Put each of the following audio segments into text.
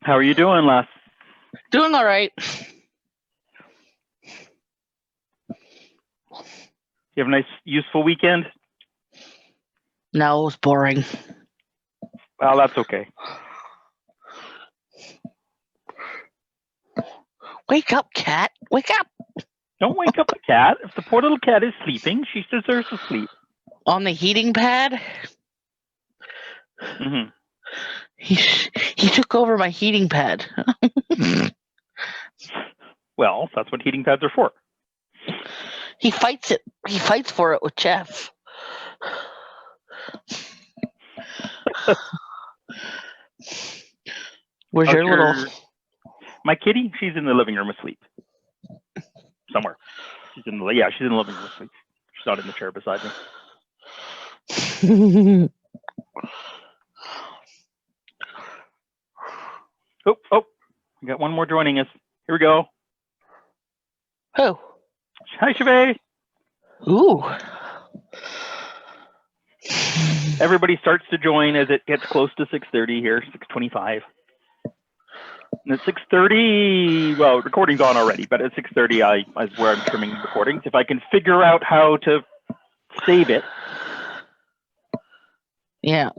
How are you doing, Les? Doing all right. You have a nice, useful weekend? No, it was boring. Well, that's okay. Wake up, cat. Wake up. Don't wake up the cat. If the poor little cat is sleeping, she deserves to sleep. On the heating pad? Mm-hmm. He took over my heating pad. Well, that's what heating pads are for. He fights it. He fights for it with Jeff. Where's your little... My kitty, she's in the living room asleep. Somewhere. She's in the living room asleep. She's not in the chair beside me. Oh, we got one more joining us. Here we go. Who? Hi, Chavez. Ooh. Everybody starts to join as it gets close to 6:30 here, 6:25. And at 6:30, well, recording's on already, but at 6:30 is where I'm trimming recordings. If I can figure out how to save it. Yeah.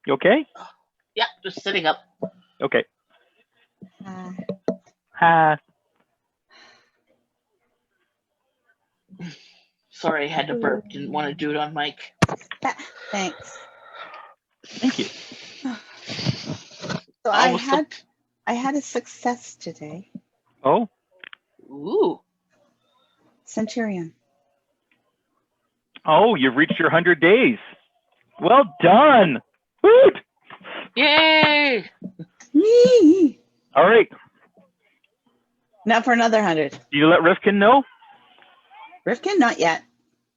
You okay? Yeah, just sitting up. Okay. Hi. Sorry, I had to burp. Didn't want to do it on mic. Thanks. Thank you. So I had a success today. Oh. Ooh. Centurion. Oh, you've reached your 100 days. Well done. Woot! Yay! Yee. All right. Now for another 100. Do you let Rifkin know? Rifkin, not yet.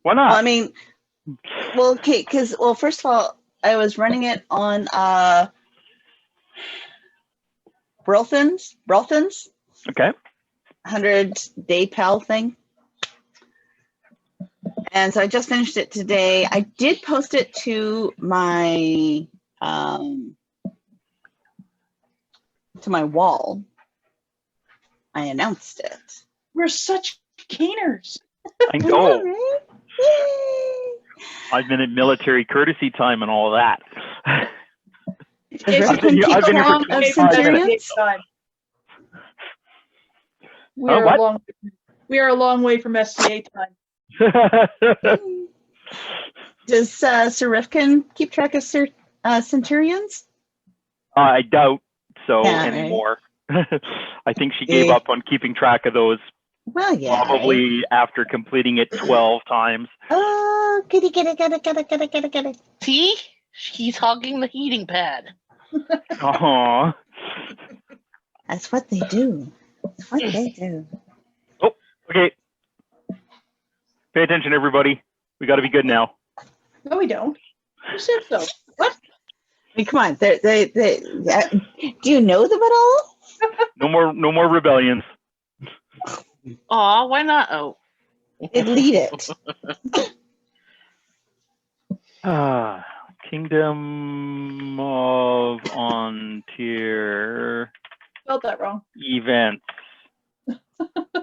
Why not? Well, I mean, well, okay, because first of all, I was running it on Brelton's Okay. 100-day pal thing. And so I just finished it today. I did post it to my wall. I announced it. We're such caners. I know. 5-minute military courtesy time and all of that. I've been here for 25 minutes. We are a long way from SCA time. Does Sir Rifkin keep track of centurions? I doubt so Yeah, anymore. I think she gave up on keeping track of those. Well, yeah. Probably after completing it 12 times. Oh, kitty, kitty, kitty, kitty, kitty, kitty, kitty. See? He's hogging the heating pad. Aww. That's what they do. That's what they do. Oh, okay. Pay attention, everybody. We got to be good now. No, we don't. Who said so? What? I mean, come on. Do you know them at all? No more rebellions. Aw, why not? Oh. Lead it. Kingdom of An Tir Spelled that wrong. events.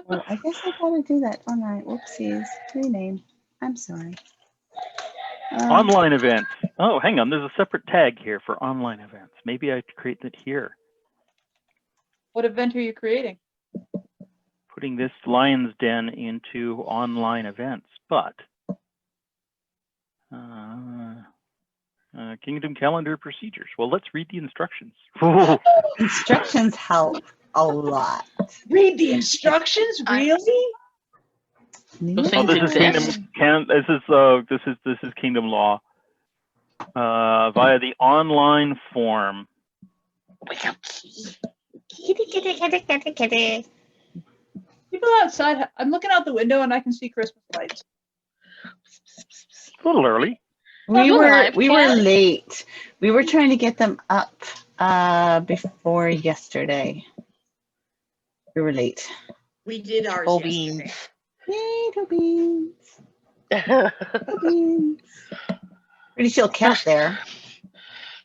Well, I guess I gotta do that. All right. Whoopsies. Rename. I'm sorry. Online events. Oh, hang on. There's a separate tag here for online events. Maybe I have to create that here. What event are you creating? Putting this Lion's Den into online events, but Kingdom calendar procedures. Well, let's read the instructions. Instructions help a lot. Read the instructions? Really? Those Oh, things exist. This is Kingdom law via the online form. Wake up. Kitty, kitty, kitty, kitty, kitty. People outside, I'm looking out the window and I can see Christmas lights. A little early. We were late. We were trying to get them up before yesterday. We were late. We did ours Full yesterday. beans. Yay, toe beans. Toe beans. Pretty chill cat there.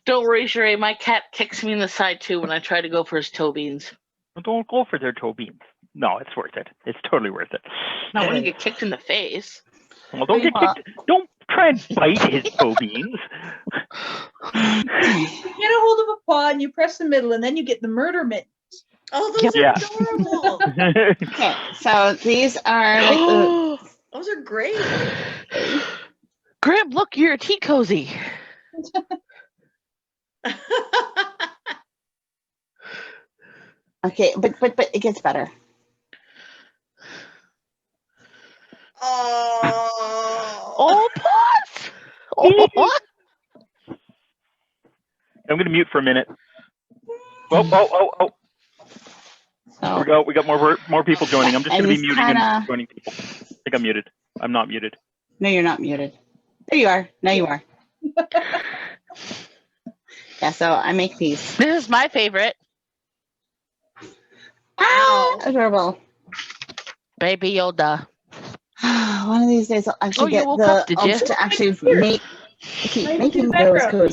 Don't worry, Sheree. My cat kicks me in the side too when I try to go for his toe beans. Don't go for their toe beans. No, it's worth it. It's totally worth it. Not when you get kicked in the face. Well, don't get kicked. Don't try and bite his toe beans. You get a hold of a paw and you press the middle, and then you get the murder mitt. Oh, those Yeah. are adorable. Okay, so these are like Those are great. Grim, look, you're a tea cozy. okay, but it gets better. Oh. Oh, Potts! Oh, I'm going to mute for a minute. Oh. So, We got more people joining. I'm just going to be And muting kinda- and joining people. I think I'm muted. I'm not muted. no, you're not muted. There you are. Now you are. Yeah, so I make these. this is my favorite. Ah, adorable. Baby Yoda. One of these days I'll Oh, actually you get woke the up, did you? elves to actually keep Right making in the those background.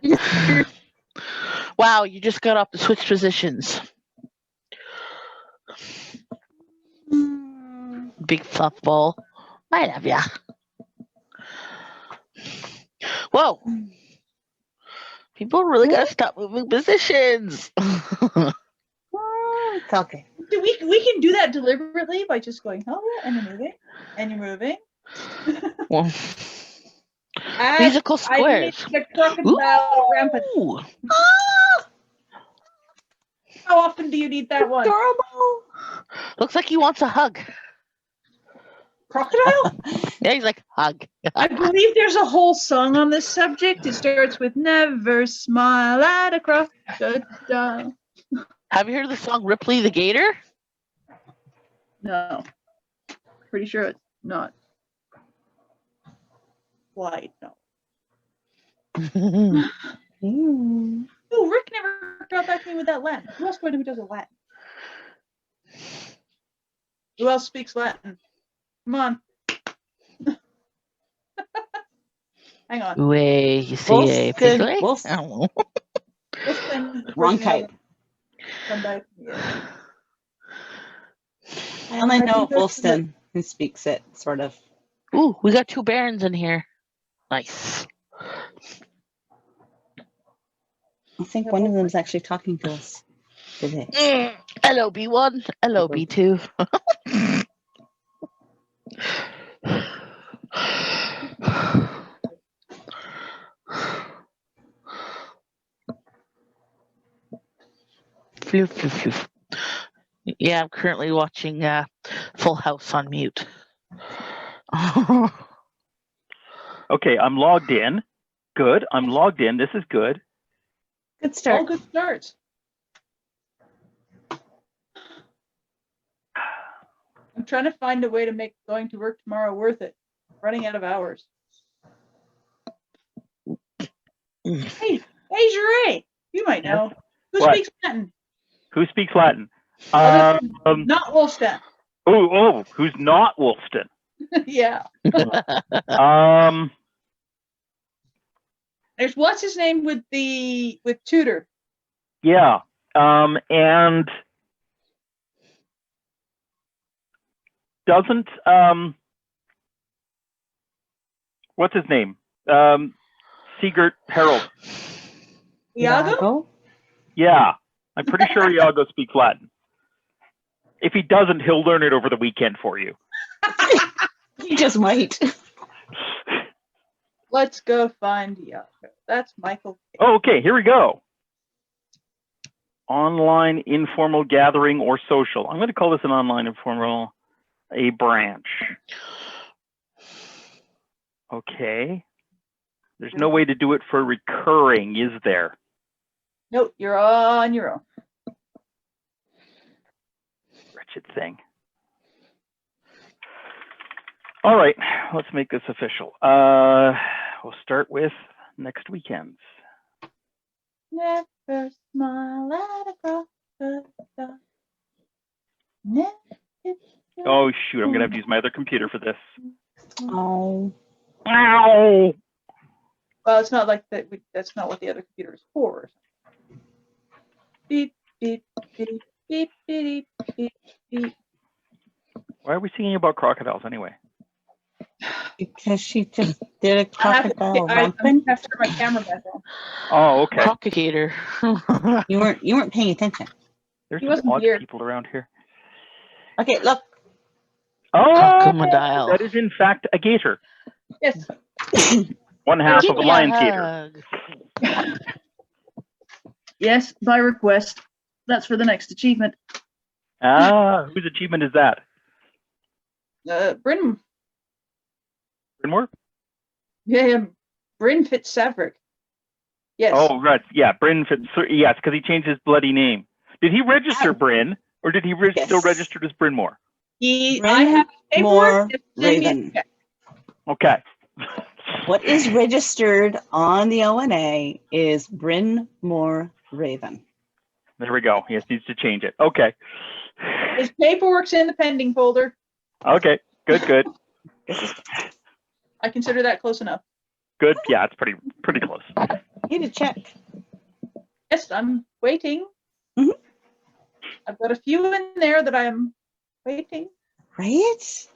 cozies. Wow, you just got up to switch positions. Big fluff ball. I love ya. Whoa. People really gotta stop moving positions. It's okay. We can do that deliberately by just going, oh yeah, and you're moving. Well, As musical I made squares. the crocodile rampant. Ooh. How often do you need that one? Adorable. Looks like he wants a hug. Crocodile? Yeah, he's like, hug. I believe there's a whole song on this subject. It starts with "Never smile at a crocodile." Have you heard of the song Ripley the Gator? No, pretty sure it's not. Why no? Mm. Oh, Rick never got back to me with that Latin. Who else do I know who does a Latin? Who else speaks Latin? Come on. Hang on. Way, you see a Wolfson. piglet? Wolfson. I don't know. We'll spend the Wrong person who type. hasn't come back yet. I only I know think that's the- Wolfson who speaks it, sort of. Ooh, we got 2 barons in here. Nice. I think one of them is actually talking to us today. Hello, B1. Hello, B2. Floof, floof, floof. Yeah, I'm currently watching Full House on mute. Okay, I'm logged in. Good. I'm logged in. This is good. Good All start. good starts. I'm trying to find a way to make going to work tomorrow worth it. Running out of hours. Hey, Jeree, you might know. Who What? speaks Latin? Who speaks Latin? Other than Um, not Wolfstan. who's not Wolfston? Yeah. Um, There's what's his name with Tudor. yeah. And doesn't what's his name? Sigurd Harold. Iago? Yeah, I'm pretty sure Iago speaks Latin. If he doesn't, he'll learn it over the weekend for you. He just might. Let's go find Iago. That's Michael. Oh, okay, here we go. Online informal gathering or social. I'm going to call this an online informal, a branch. Okay. There's no way to do it for recurring, is there? Nope, you're on your own. Wretched thing. All right, let's make this official. We'll start with next weekends. Never smile at a crocodile. Never Oh shoot! I'm gonna have to use my other computer for this. Oh. Ow! Well, it's not like that. That's not what the other computer is for. Beep beep beep beep beep beep beep. Why are we singing about crocodiles anyway? Because she just did a I have to, crocodile I rampant. have to turn my camera back on. Oh, okay. Crocagator. You weren't paying attention. There's He some wasn't odd here. people around here. Okay, look. Oh, Crocodile. that is in fact a gator. Yes. One half Give of a me lion's gator. hug. Yes, by request. That's for the next achievement. Ah, whose achievement is that? Bryn. Brynmore? Yeah, Bryn Fitzsavric. Yes. Oh, right. Yeah, Bryn. Yes, because he changed his bloody name. Did he register Ah. Bryn, or did he Yes. still registered as Brynmore? I have Brynmore paperwork. Just send me a Raven. check. Okay. What is registered on the ONA is Brynmore Raven. There we go. He needs to change it. Okay. His paperwork's in the pending folder. Okay. Good. I consider that close enough. Good. Yeah, it's pretty close. Need to check. Yes, I'm waiting. Mhm. I've got a few in there that I'm waiting. Right?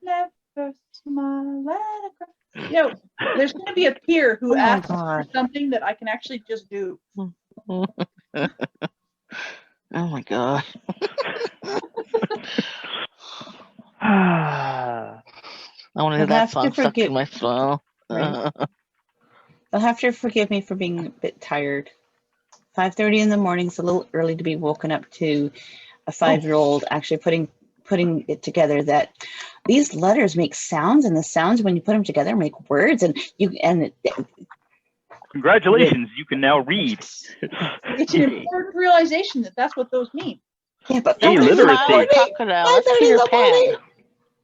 Never smile at a crack. You know, there's going to be a peer who Oh my asks for God. something that I can actually just do. Oh my god. Ah. I want to hear You'll that have to song stuck forgive- in my skull. Right. You'll have to forgive me for being a bit tired. 5:30 in the morning is a little early to be woken up to a 5-year-old actually putting it together, that these letters make sounds, and the sounds when you put them together make words, and Congratulations, you can now read. It's an important realization that that's what those mean. yeah, but Hey, Don't literacy. smile at crocodile. That's 5:30 in Peter the Pan. morning.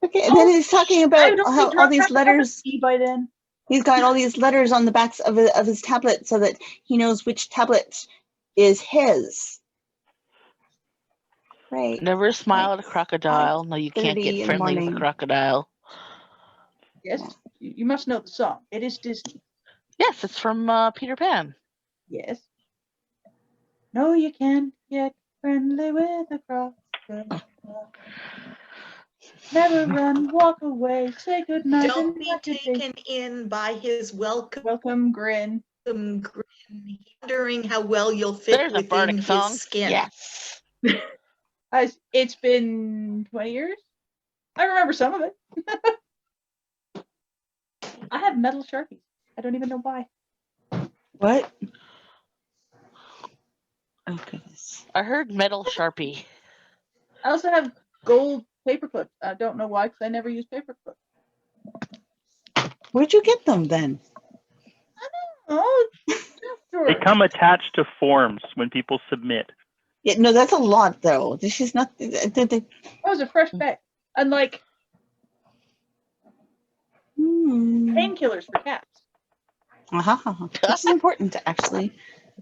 Okay, and then he's talking I about don't how think all Drunk these has to letters. be by then. He's got all these letters on the backs of his tablet so that he knows which tablet is his. Right. Never smile at a crocodile. No, you can't 5:30 in get the friendly with a morning. crocodile. Yes, you must know the song. It is Disney. Yes, it's from Peter Pan. Yes. No, you can't get friendly with a crocodile. Never run, walk away, say goodnight. Don't and be not good day. taken in by his Welcome grin. welcome grin, wondering how well you'll fit There's a within bardic his song. skin. Yes. It's been 20 years. I remember some of it. I have metal Sharpies. I don't even know why. What? Oh goodness. I heard metal Sharpie. I also have gold paper clips. I don't know why, because I never use paper clips. Where'd you get them then? Oh, sure. They come attached to forms when people submit. Yeah, no, that's a lot though. This is not. That was a fresh bag. Unlike painkillers for cats. This is important, actually.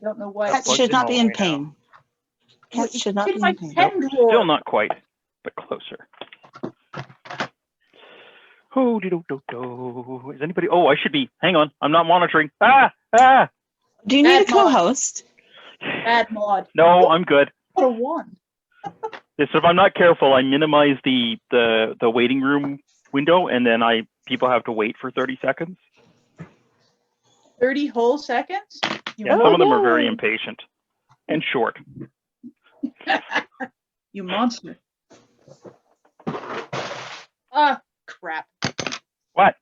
I don't know why. Cats plugged should in not all be the in way now. pain. Cats should not be in my in pain. pen drawer. Still not quite, but closer. Oh, do. Is anybody? Oh, I should be. Hang on, I'm not monitoring. Ah. Do you need a Bad mod. co-host? Bad mod. No, I'm good. What a one. So if I'm not careful, I minimize the waiting room window, and then people have to wait for 30 seconds. 30 whole seconds? Yeah, some of them are very impatient and short. You monster. Ah, crap. What?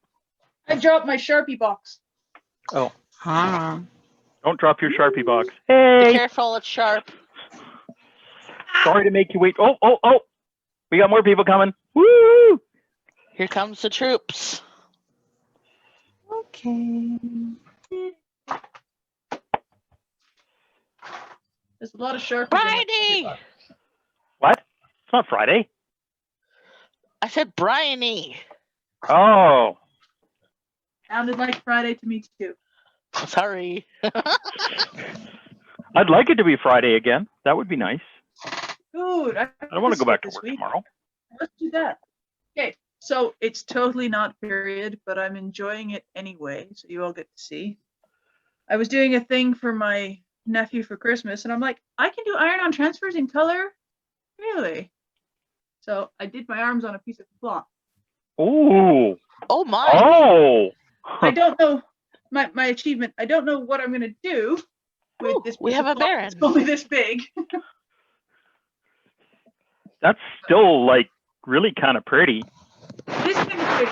I dropped my Sharpie box. Oh, Ah. don't drop your Sharpie box. Be Hey, careful, it's sharp. sorry to make you wait. Oh. We got more people coming. Woo! Here comes the troops. Okay. There's a lot of Sharpies. Bryony! What? It's not Friday. I said Bryony. Oh, Sounded like Friday to me too. Sorry. I'd like it to be Friday again. That would be nice. Dude, I don't want to go back to this work week. tomorrow. Let's do that. Okay, so it's totally not period, but I'm enjoying it anyway, so you all get to see. I was doing a thing for my nephew for Christmas, and I'm like, I can do iron-on transfers in color? Really? So I did my arms on a piece of cloth. Ooh. Oh my! Oh. I don't know my achievement. I don't know what I'm going to do with Ooh, this we piece have of a cloth. Baron. It's only this big. That's still like really kind of pretty. This thing is big.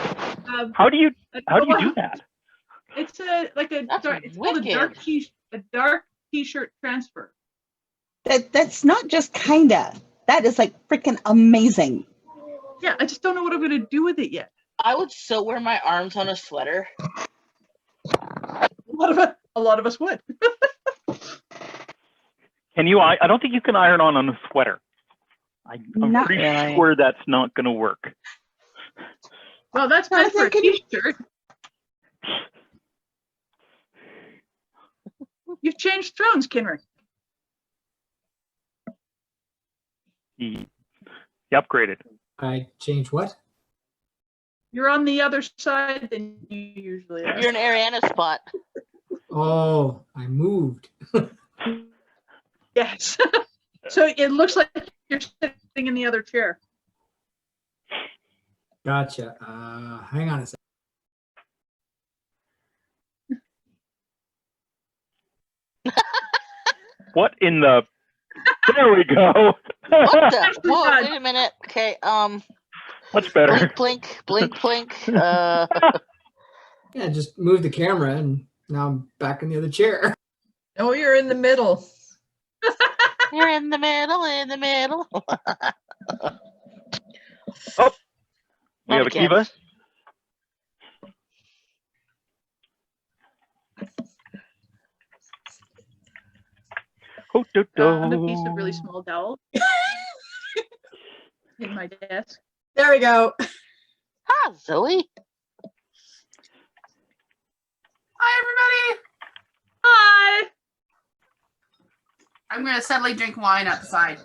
How do you I don't know do what- that? It's That's dark, it's called wicked. a dark t-shirt transfer. That's not just kinda. That is like freaking amazing. Yeah, I just don't know what I'm going to do with it yet. I would so wear my arms on a sweater. A lot of us would. Can you? I don't think you can iron on a sweater. I'm Not pretty really. sure that's not going to work. Well, that's No, I meant for a think it- t-shirt. You've changed thrones, Kenrick. He upgraded. I changed what? You're on the other side than you usually are. You're an Ariana spot. Oh, I moved. Yes. So it looks like you're sitting in the other chair. Gotcha. Hang on a second. What in the? There we go. What the? Nicely Whoa, done. wait a minute. Okay, Much better. blink, blink, blink. Yeah, just moved the camera and now I'm back in the other chair. Oh, you're in the middle. You're in the middle, in the middle. We have a again. Kiva. And a piece of really small dowel in my desk. There we go. Hi, Zoe. Hi, everybody. Hi. I'm going to suddenly drink wine outside.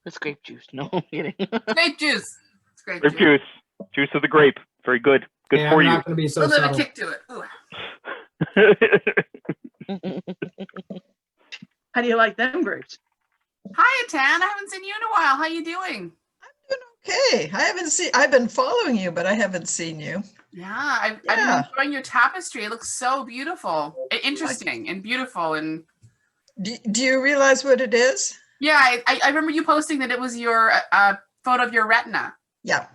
It's grape juice. No, I'm kidding. Grape juice. It's grape Grape juice. juice. Juice of the grape. Very good. Good Yeah, for I'm you. not going to be A so little bit of a subtle. kick to it. Ooh. How do you like them grapes? Hi, Tan. I haven't seen you in a while. How you doing? Okay, I've been following you, but I haven't seen you. Yeah, I've Yeah. been enjoying your tapestry. It looks so beautiful. Interesting and beautiful. And Do you realize what it is? yeah, I remember you posting that it was your photo of your retina. Yeah.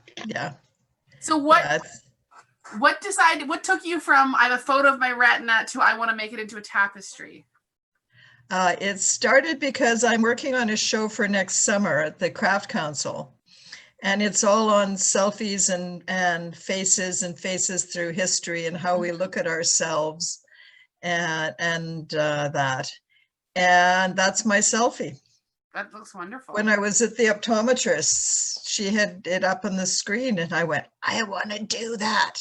So what Yeah, it's- what took you from I have a photo of my retina to I want to make it into a tapestry? It started because I'm working on a show for next summer at the Craft Council. And it's all on selfies and faces through history and how we look at ourselves and that. And that's my selfie. That looks wonderful. When I was at the optometrist, she had it up on the screen and I went, I want to do that.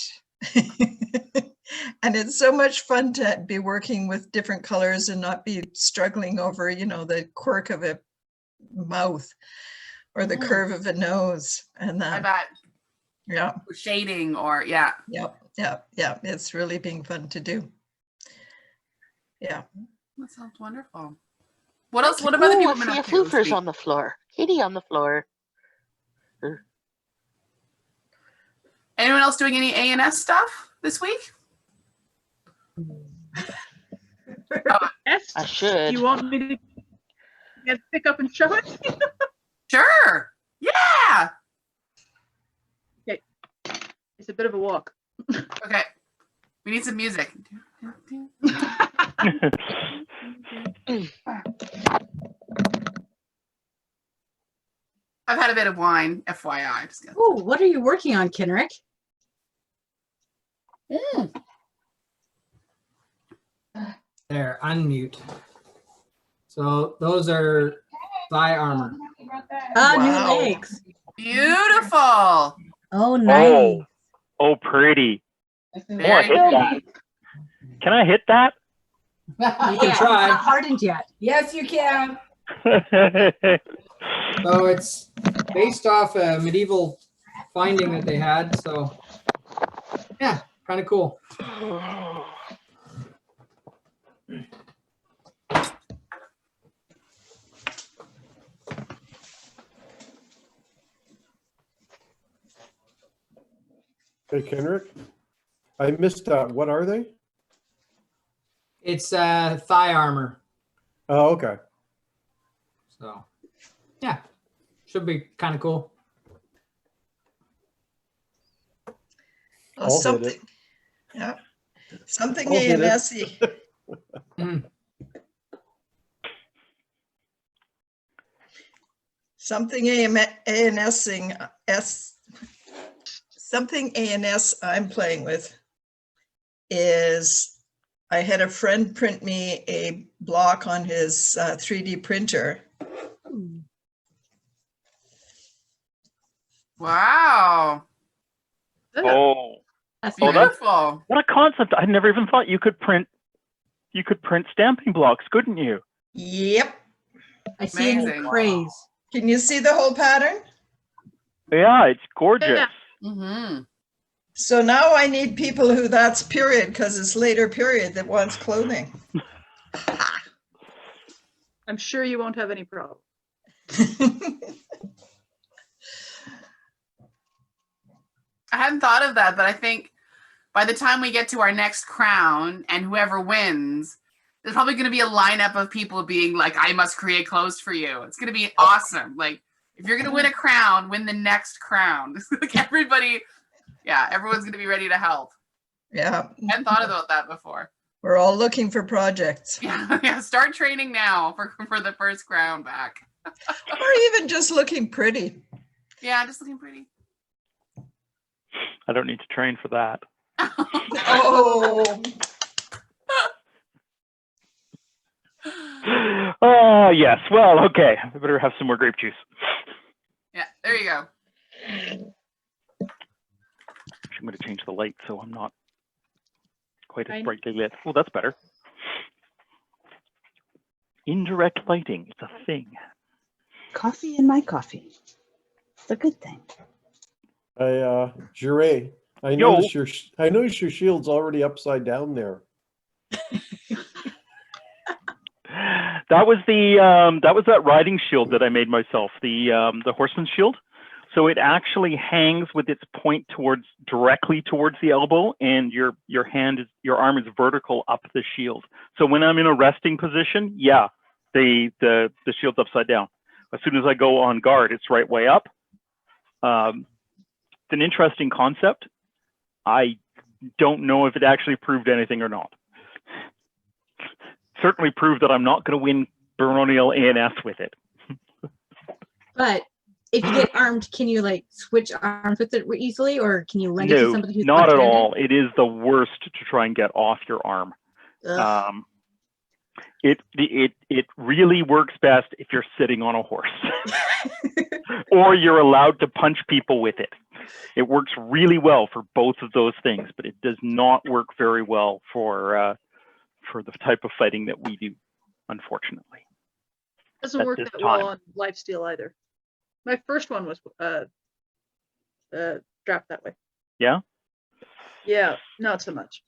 And it's so much fun to be working with different colors and not be struggling over, the quirk of a mouth or the curve of a nose and I that. bet Yeah. shading or yeah. Yep. It's really being fun to do. Yeah. That sounds wonderful. What else? What have other Ooh, people I been see a up to this floofer's week? on the floor. Kitty on the floor. Anyone else doing any A&S stuff this week? Yes. I should. You want me to pick up and show it? Sure. Yeah. It's a bit of a walk. Okay. We need some music. I've had a bit of wine, FYI. Just kidding. Ooh, what are you working on, Kenrick? There, unmute. So those are thigh armor. Ah, Wow. new legs. Beautiful. Oh, nice. Oh, pretty. Oh, I Very hit that. Can I hit that? You can try. Not hardened yet. Yes, you can. So it's based off a medieval finding that they had. So yeah, kind of cool. Hey, Kenrick, I missed that. What are they? It's thigh armor. Oh, okay. So yeah, should be kind of cool. Oh, I'll hit something, it. yeah, something I'll hit it. ANSy. Mm. Something something ANS I'm playing with is I had a friend print me a block on his 3D printer. Wow. Oh, That's Oh, nice. that's- Beautiful. what a concept! I never even thought you could print. You could print stamping blocks, couldn't you? Yep. I see a new Amazing. craze. Can you see the whole pattern? Yeah, it's gorgeous. Yeah. Mm-hmm. So now I need people who that's period because it's later period that wants clothing. I'm sure you won't have any problem. I hadn't thought of that, but I think by the time we get to our next crown and whoever wins, there's probably going to be a lineup of people being like, I must create clothes for you. It's going to be awesome. Like, if you're going to win a crown, win the next crown. Like everybody, yeah, everyone's going to be ready to help. Yeah, I hadn't thought about that before. we're all looking for projects Yeah, yeah. Start training now for the first crown back. or even just looking pretty. Yeah, just looking pretty. I don't need to train for that. Oh, Oh yes. Well, okay. I better have some more grape juice. Yeah, there you go. I'm going to change the light so I'm not quite as Fine. brightly lit. Oh, that's better. Indirect lighting. It's a thing. Coffee in my coffee. It's a good thing. Jure, I Yo. noticed your shield's already upside down there. That was that riding shield that I made myself, the horseman's shield. So it actually hangs with its point directly towards the elbow, and your arm is vertical up the shield. So when I'm in a resting position, yeah, the shield's upside down. As soon as I go on guard, it's right way up. It's an interesting concept. I don't know if it actually proved anything or not. Certainly proved that I'm not going to win baronial ANS with it. But if you get armed, can you like switch arms with it easily, or can you lend it to No, somebody who's not at left-handed? all. It is the worst to try and get off your arm. Ugh. It really works best if you're sitting on a horse or you're allowed to punch people with it. It works really well for both of those things, but it does not work very well for the type of fighting that we do, unfortunately. Doesn't At work this that well time. on lifesteal either. My first one was strapped that way. Yeah, Yeah, not so much.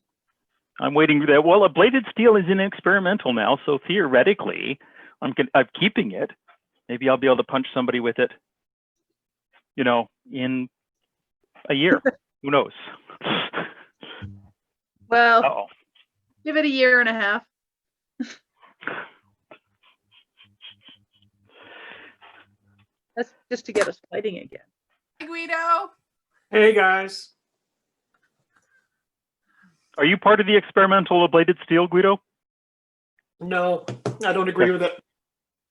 I'm waiting for that. Well, a bladed steel is in experimental now, so theoretically, I'm keeping it. Maybe I'll be able to punch somebody with it, in a year. Who knows? Well, Uh-oh. give it a year and a half. That's just to get us fighting again. Hi, Guido. Hey guys. Are you part of the experimental bladed steel, Guido? No, I don't agree with it.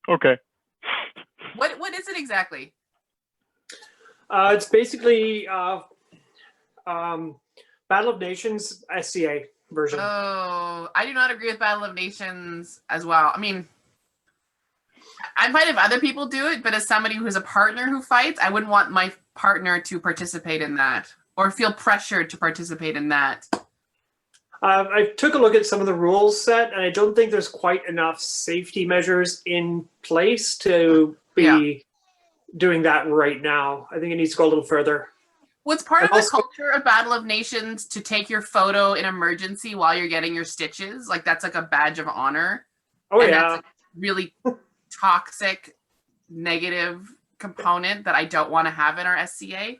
Okay. What is it exactly? It's basically Battle of Nations SCA version. Oh, I do not agree with Battle of Nations as well. I mean, I'm fine if other people do it, but as somebody who is a partner who fights, I wouldn't want my partner to participate in that or feel pressured to participate in that. I took a look at some of the rules set, and I don't think there's quite enough safety measures in place to be doing that right now. I think it needs to go a little further. What's part And of the also- culture of Battle of Nations to take your photo in emergency while you're getting your stitches? Like that's like a badge of honor. Oh And yeah. that's like really toxic, negative component that I don't want to have in our SCA.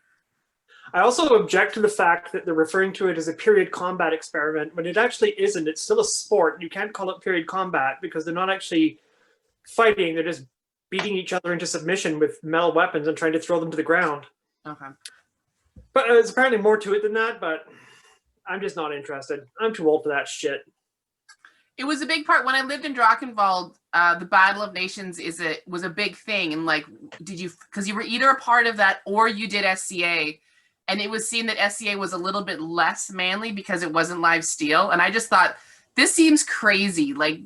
I also object to the fact that they're referring to it as a period combat experiment when it actually isn't. It's still a sport. You can't call it period combat because they're not actually fighting. They're just beating each other into submission with metal weapons and trying to throw them to the ground. Okay. But there's apparently more to it than that, but I'm just not interested. I'm too old for that shit. It was a big part when I lived in Drachenwald. The Battle of Nations was a big thing, and like, did you? Because you were either a part of that or you did SCA, and it was seen that SCA was a little bit less manly because it wasn't live steel. And I just thought this seems crazy. Like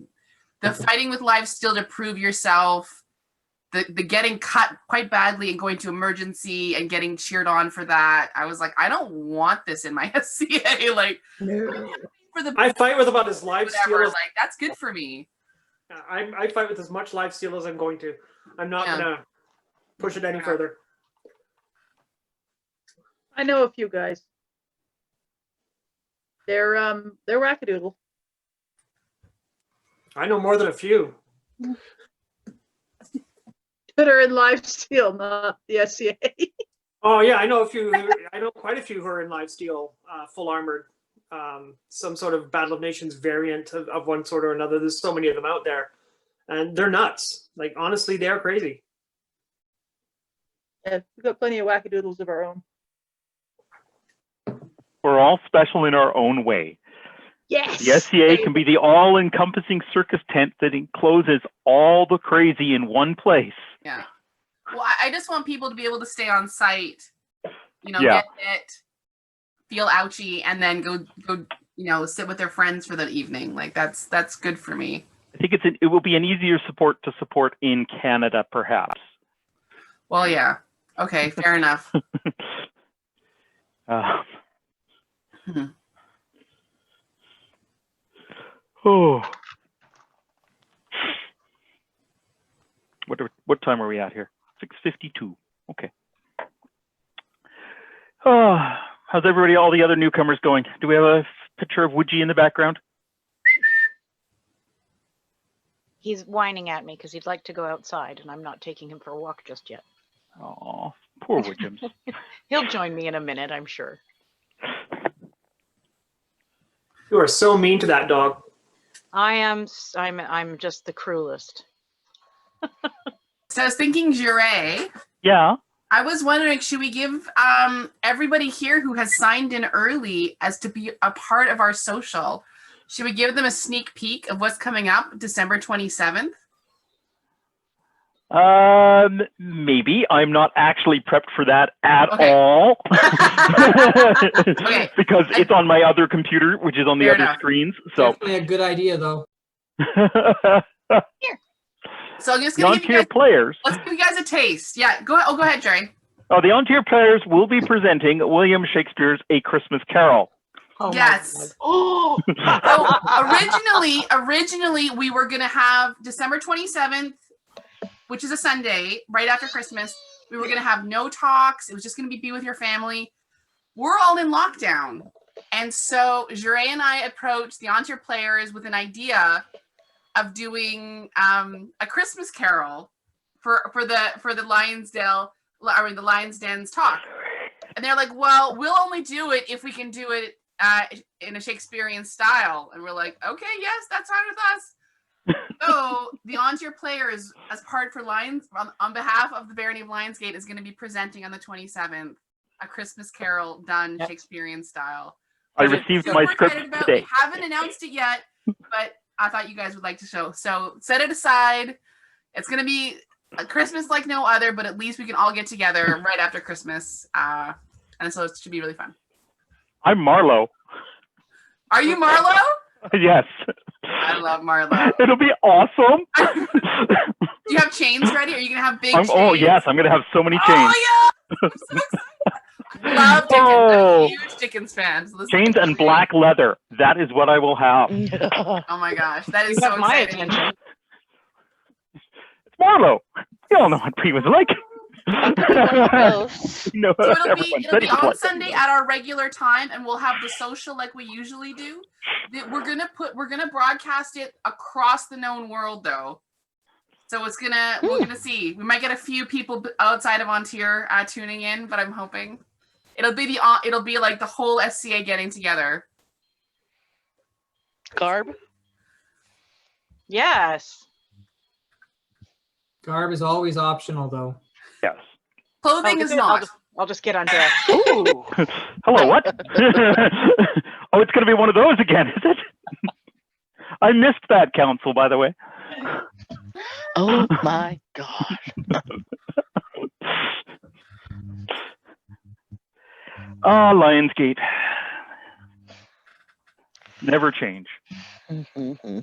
the fighting with live steel to prove yourself, the getting cut quite badly and going to emergency and getting cheered on for that. I was like, I don't want this in my SCA. Like. No. I fight with about as live steel Whatever, as like that's good for me. I fight with as much live steel as I'm going to. I'm not gonna push it any further. I know a few guys. They're wackadoodle. I know more than a few. That are in live steel, not the SCA. Oh yeah, I know a few. I know quite a few who are in live steel, full armored. Some sort of Battle of Nations variant of one sort or another. There's so many of them out there, and they're nuts. Like honestly, they're crazy. Yeah, we've got plenty of wackadoodles of our own. We're all special in our own way. Yes. The SCA can be the all-encompassing circus tent that encloses all the crazy in one place. Yeah. Well, I just want people to be able to stay on site, Yeah. get it, feel ouchy, and then go, sit with their friends for the evening. Like that's good for me. I think it will be an easier sport to support in Canada, perhaps. Well, yeah. Okay, fair enough. Oh. What time are we at here? 6:52. Okay. Oh, how's everybody, all the other newcomers going? Do we have a picture of Woodgie in the background? He's whining at me because he'd like to go outside, and I'm not taking him for a walk just yet. Oh, poor Woodgems. He'll join me in a minute, I'm sure. You are so mean to that dog. I'm just the cruelest. So I was thinking, Jure. Yeah. I was wondering, should we give everybody here who has signed in early as to be a part of our social, should we give them a sneak peek of what's coming up December 27th? Maybe. I'm not actually prepped for that at all. Okay. Because it's on my other computer, which is on the Fair other enough. screens. So Definitely a good idea, though. So I'm just the going An to give you Tir guys, players. let's give you guys a taste. Yeah, go ahead, Jerry. Oh, the An Tir players will be presenting William Shakespeare's A Christmas Carol. Oh my Yes. God. So originally we were going to have December 27th, which is a Sunday, right after Christmas. We were going to have no talks. It was just going to be with your family. We're all in lockdown. And so Jure and I approached the An Tir players with an idea of doing a Christmas Carol for the the Lions Den's talk. And they're like, well, we'll only do it if we can do it in a Shakespearean style. And we're like, okay, yes, that's fine with us. So the An Tir players, as part for Lions, on behalf of the Barony of Lionsgate, is going to be presenting on the 27th a Christmas Carol done Shakespearean style. I received my script today. We haven't announced it yet, but I thought you guys would like to show. So set it aside. It's going to be a Christmas like no other, but at least we can all get together right after Christmas. And so it should be really fun. I'm Marlowe. Are you Marlowe? Yes. I love Marlowe. It'll be awesome. Do you have chains ready? Are you going to have big chains? Oh, yes. I'm going to have so many chains. Oh, yeah. I'm so excited. I love Dickens. I'm a huge Dickens fan. So this Chains and black leather. That is what I will have. Oh my gosh, that is You so have my exciting. attention. It's Marlowe. You all know what Bree was like. I'll be one of those. No, So it'll everyone be said he was on like that. Sunday at our regular time, and we'll have the social like we usually do. We're gonna broadcast it across the known world though. So we're gonna see. We might get a few people outside of An Tir tuning in, but I'm hoping it'll be like the whole SCA getting together. Garb? Yes. Garb is always optional, though. Yes. Clothing is not. I'll just get undressed. Ooh. Hello, what? Oh, it's going to be one of those again, is it? I missed that council, by the way. Oh my God. Lionsgate. Never change. Mm-hmm.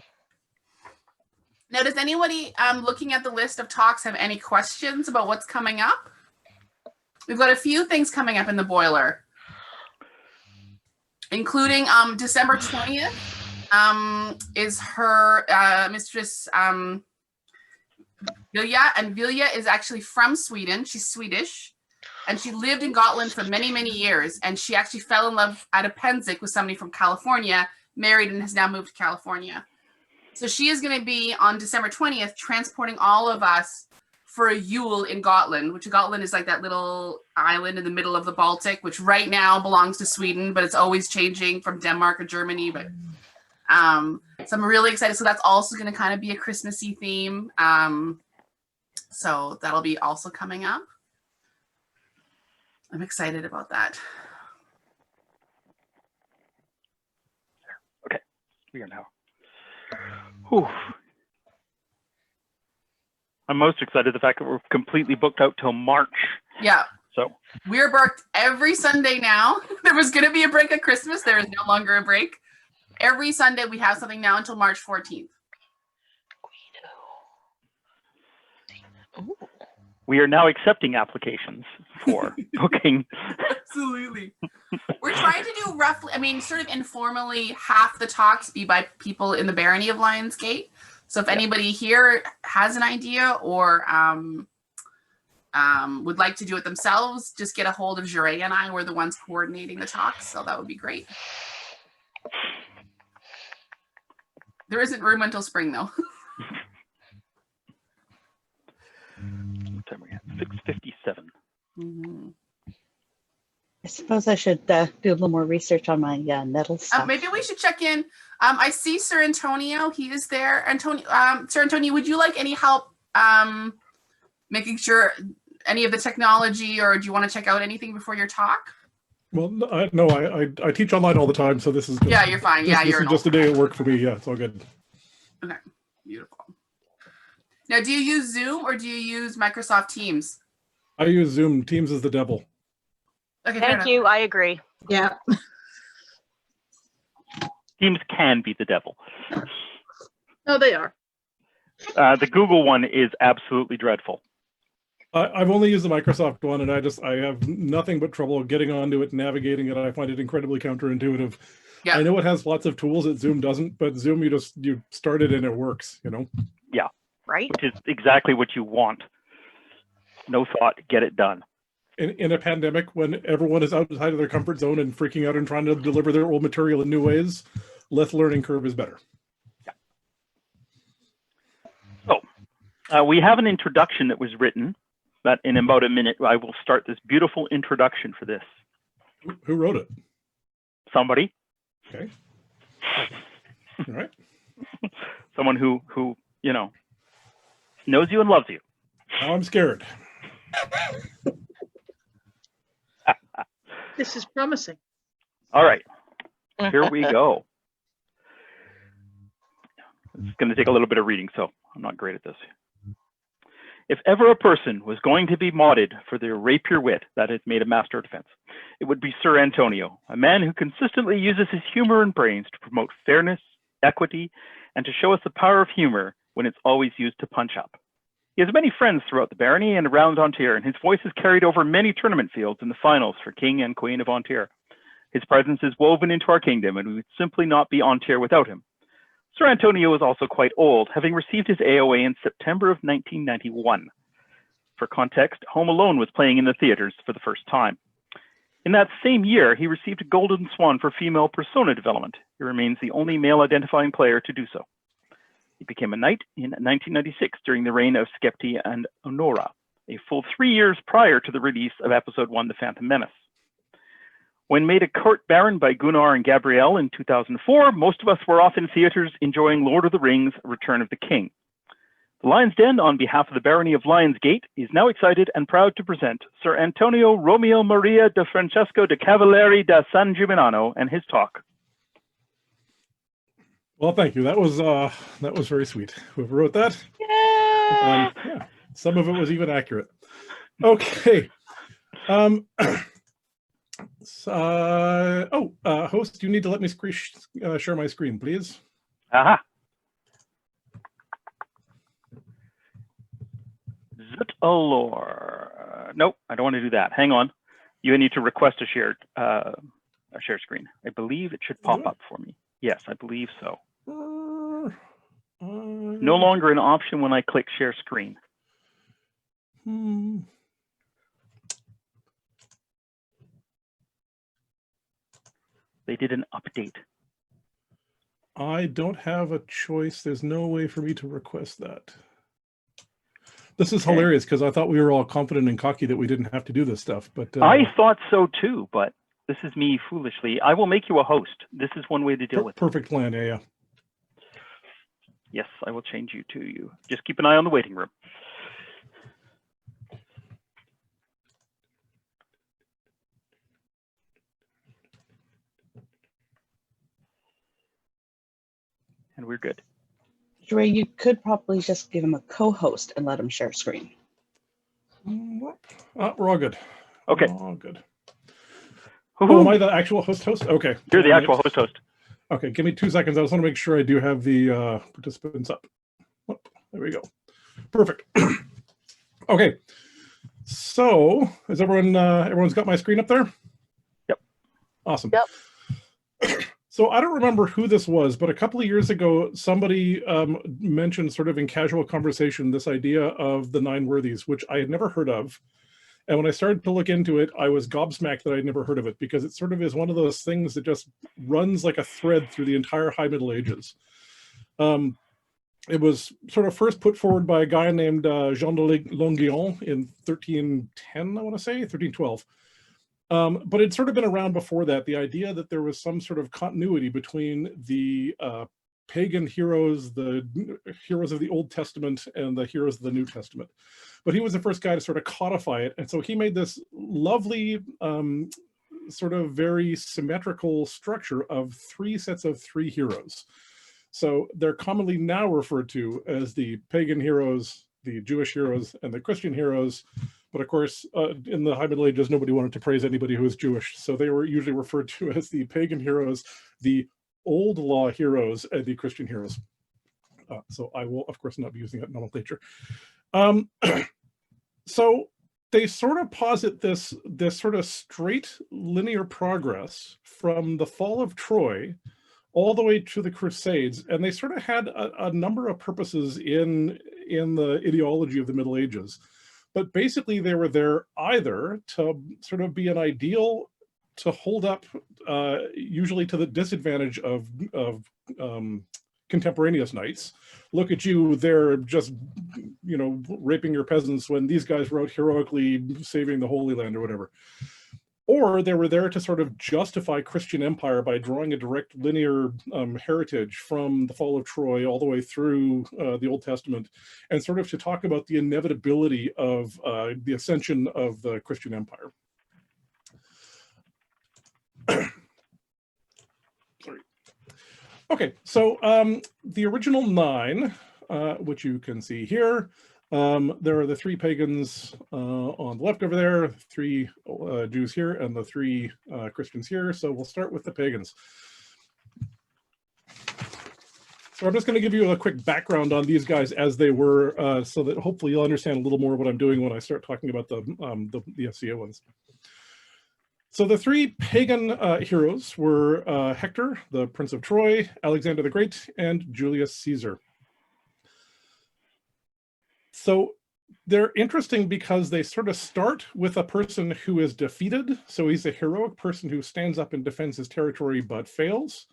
Now, does anybody looking at the list of talks have any questions about what's coming up? We've got a few things coming up in the boiler, including December 20th is her mistress Vilja, and Vilja is actually from Sweden. She's Swedish, and she lived in Gotland for many, many years, and she actually fell in love at a Penzic with somebody from California, married, and has now moved to California. So she is going to be on December 20th transporting all of us for a Yule in Gotland, which Gotland is like that little island in the middle of the Baltic, which right now belongs to Sweden, but it's always changing from Denmark or Germany. But so I'm really excited. So that's also going to kind of be a Christmassy theme. So that'll be also coming up. I'm excited about that. Okay, we are now. Whew. I'm most excited the fact that we're completely booked out till March. Yeah. So we're booked every Sunday now. There was going to be a break at Christmas. There is no longer a break. Every Sunday we have something now until March 14th. we are now accepting applications for booking. Absolutely. We're trying to do roughly, I mean, sort of informally, half the talks be by people in the barony of Lionsgate. So if anybody here has an idea or would like to do it themselves, just get a hold of Jure and I. We're the ones coordinating the talks, so that would be great. There isn't room until spring, though. What time are we at? 6:57. Mm-hmm. I suppose I should do a little more research on my nettle stuff. Maybe we should check in. I see Sir Antonio. He is there. Sir Antonio, would you like any help making sure any of the technology, or do you want to check out anything before your talk? Well, I teach online all the time, so this is just, you're fine. This is just a day at work for me. Yeah, it's all good. Okay, beautiful. Now, do you use Zoom or do you use Microsoft Teams? I use Zoom. Teams is the devil. Okay, Thank you. I agree. Yeah. Teams can be the devil. No, they are. The Google one is absolutely dreadful. I've only used the Microsoft one, and I have nothing but trouble getting onto it, navigating it. I find it incredibly counterintuitive. Yeah. I know it has lots of tools that Zoom doesn't, but Zoom, you start it and it works, you know? Yeah. Right. Which is exactly what you want. No thought, get it done. In a pandemic, when everyone is outside of their comfort zone and freaking out and trying to deliver their old material in new ways, less learning curve is better. Yeah. So, we have an introduction that was written, but in about a minute, I will start this beautiful introduction for this. Who wrote it? Somebody. Okay. All right. Someone who you know, knows you and loves you. Now I'm scared. This is promising. All right, here we go. It's going to take a little bit of reading, so I'm not great at this. If ever a person was going to be lauded for their rapier wit that has made a master of defense, it would be Sir Antonio, a man who consistently uses his humor and brains to promote fairness, equity, and to show us the power of humor when it's always used to punch up. He has many friends throughout the barony and around An Tir, and his voice is carried over many tournament fields in the finals for King and Queen of An Tir. His presence is woven into our kingdom, and we would simply not be An Tir without him. Sir Antonio is also quite old, having received his AOA in September of 1991. For context, Home Alone was playing in the theaters for the first time. In that same year, he received a Golden Swan for female persona development. He remains the only male-identifying player to do so. He became a knight in 1996 during the reign of Skepti and Honora, a full 3 years prior to the release of Episode 1, The Phantom Menace. When made a court baron by Gunnar and Gabrielle in 2004, most of us were off in theaters enjoying Lord of the Rings, Return of the King. The Lion's Den, on behalf of the Barony of Lionsgate, is now excited and proud to present Sir Antonio Romeo Maria de Francesco de Cavalieri da San Gimignano and his talk. Well, thank you. That was very sweet. Whoever wrote that. Yeah. Yeah, some of it was even accurate. Okay. Host, you need to let me share my screen, please. Aha. Zutalor. Nope, I don't want to do that. Hang on. You need to request a share screen. I believe it should pop up for me. Yes, I believe so. No longer an option when I click share screen. They did an update. I don't have a choice. There's no way for me to request that. This is hilarious because I thought we were all confident and cocky that we didn't have to do this stuff. But I thought so too, but this is me foolishly. I will make you a host. This is one way to deal with it. Perfect plan, yeah. Yes, I will change you to you. Just keep an eye on the waiting room. And we're good. Dre, you could probably just give him a co-host and let him share screen. We're all good. Okay. All good. Oh, am I the actual host? Okay. You're the actual host. Okay, give me 2 seconds. I just want to make sure I do have the participants up. Oh, there we go. Perfect. Okay. So, is everyone's got my screen up there? Yep. Awesome. Yep. So I don't remember who this was, but a couple of years ago, somebody mentioned sort of in casual conversation this idea of the Nine Worthies, which I had never heard of. And when I started to look into it, I was gobsmacked that I'd never heard of it because it sort of is one of those things that just runs like a thread through the entire High Middle Ages. It was sort of first put forward by a guy named Jean de Longuyon in 1310, I want to say, 1312. But it's sort of been around before that, the idea that there was some sort of continuity between the pagan heroes, the heroes of the Old Testament and the heroes of the New Testament. But he was the first guy to sort of codify it. And so he made this lovely, sort of very symmetrical structure of 3 sets of 3 heroes. So they're commonly now referred to as the pagan heroes, the Jewish heroes, and the Christian heroes. But of course, in the High Middle Ages, nobody wanted to praise anybody who was Jewish. So they were usually referred to as the pagan heroes, the Old Law heroes, and the Christian heroes. So I will, of course, not be using that nomenclature. So they sort of posit this sort of straight linear progress from the fall of Troy all the way to the Crusades. And they sort of had a number of purposes in the ideology of the Middle Ages. But basically, they were there either to sort of be an ideal to hold up, usually to the disadvantage of contemporaneous knights. Look at you, they're just, raping your peasants when these guys wrote heroically saving the Holy Land or whatever. Or they were there to sort of justify Christian empire by drawing a direct linear heritage from the fall of Troy all the way through the Old Testament, and sort of to talk about the inevitability of the ascension of the Christian empire. Sorry. Okay, so the original 9, which you can see here, there are the 3 pagans on the left over there, 3 Jews here, and the 3 Christians here. So we'll start with the pagans. So I'm just going to give you a quick background on these guys as they were, so that hopefully you'll understand a little more what I'm doing when I start talking about the SCA ones. So the three pagan heroes were Hector, the Prince of Troy, Alexander the Great, and Julius Caesar. So they're interesting because they sort of start with a person who is defeated. So he's a heroic person who stands up and defends his territory but fails,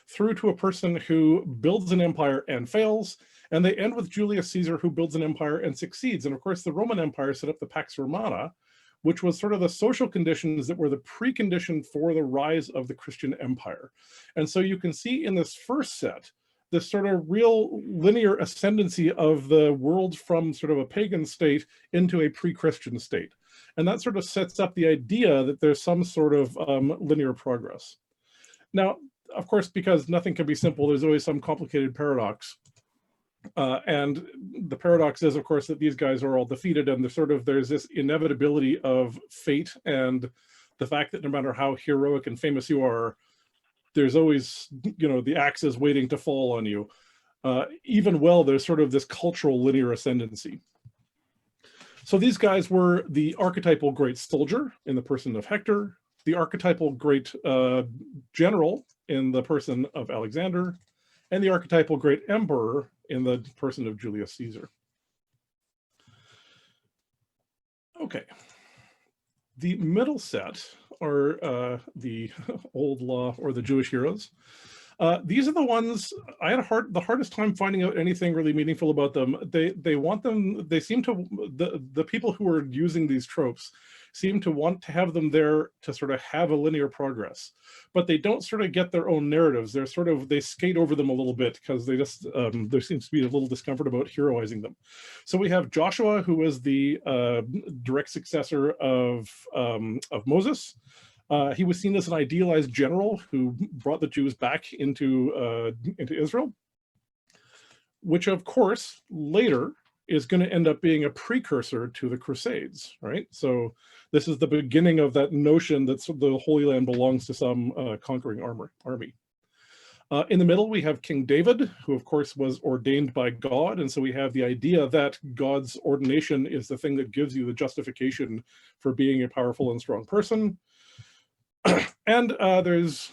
through to a person who builds an empire and fails. And they end with Julius Caesar, who builds an empire and succeeds. And of course, the Roman Empire set up the Pax Romana, which was sort of the social conditions that were the precondition for the rise of the Christian empire. And so you can see in this first set, this sort of real linear ascendancy of the world from sort of a pagan state into a pre-Christian state. And that sort of sets up the idea that there's some sort of linear progress. Now, of course, because nothing can be simple, there's always some complicated paradox. And the paradox is, of course, that these guys are all defeated, and there's this inevitability of fate and the fact that no matter how heroic and famous you are, there's always, the axe is waiting to fall on you. Even there's sort of this cultural linear ascendancy. So these guys were the archetypal great soldier in the person of Hector, the archetypal great general in the person of Alexander, and the archetypal great emperor in the person of Julius Caesar. Okay. The middle set are the old law or the Jewish heroes. These are the ones I had the hardest time finding out anything really meaningful about them. They seem to, the people who are using these tropes seem to want to have them there to sort of have a linear progress, but they don't sort of get their own narratives. They skate over them a little bit because they just, there seems to be a little discomfort about heroizing them. So we have Joshua, who is the direct successor of Moses. He was seen as an idealized general who brought the Jews back into Israel, which of course later is going to end up being a precursor to the Crusades, right? So this is the beginning of that notion that the Holy Land belongs to some conquering army. In the middle, we have King David, who of course was ordained by God. And so we have the idea that God's ordination is the thing that gives you the justification for being a powerful and strong person. And there's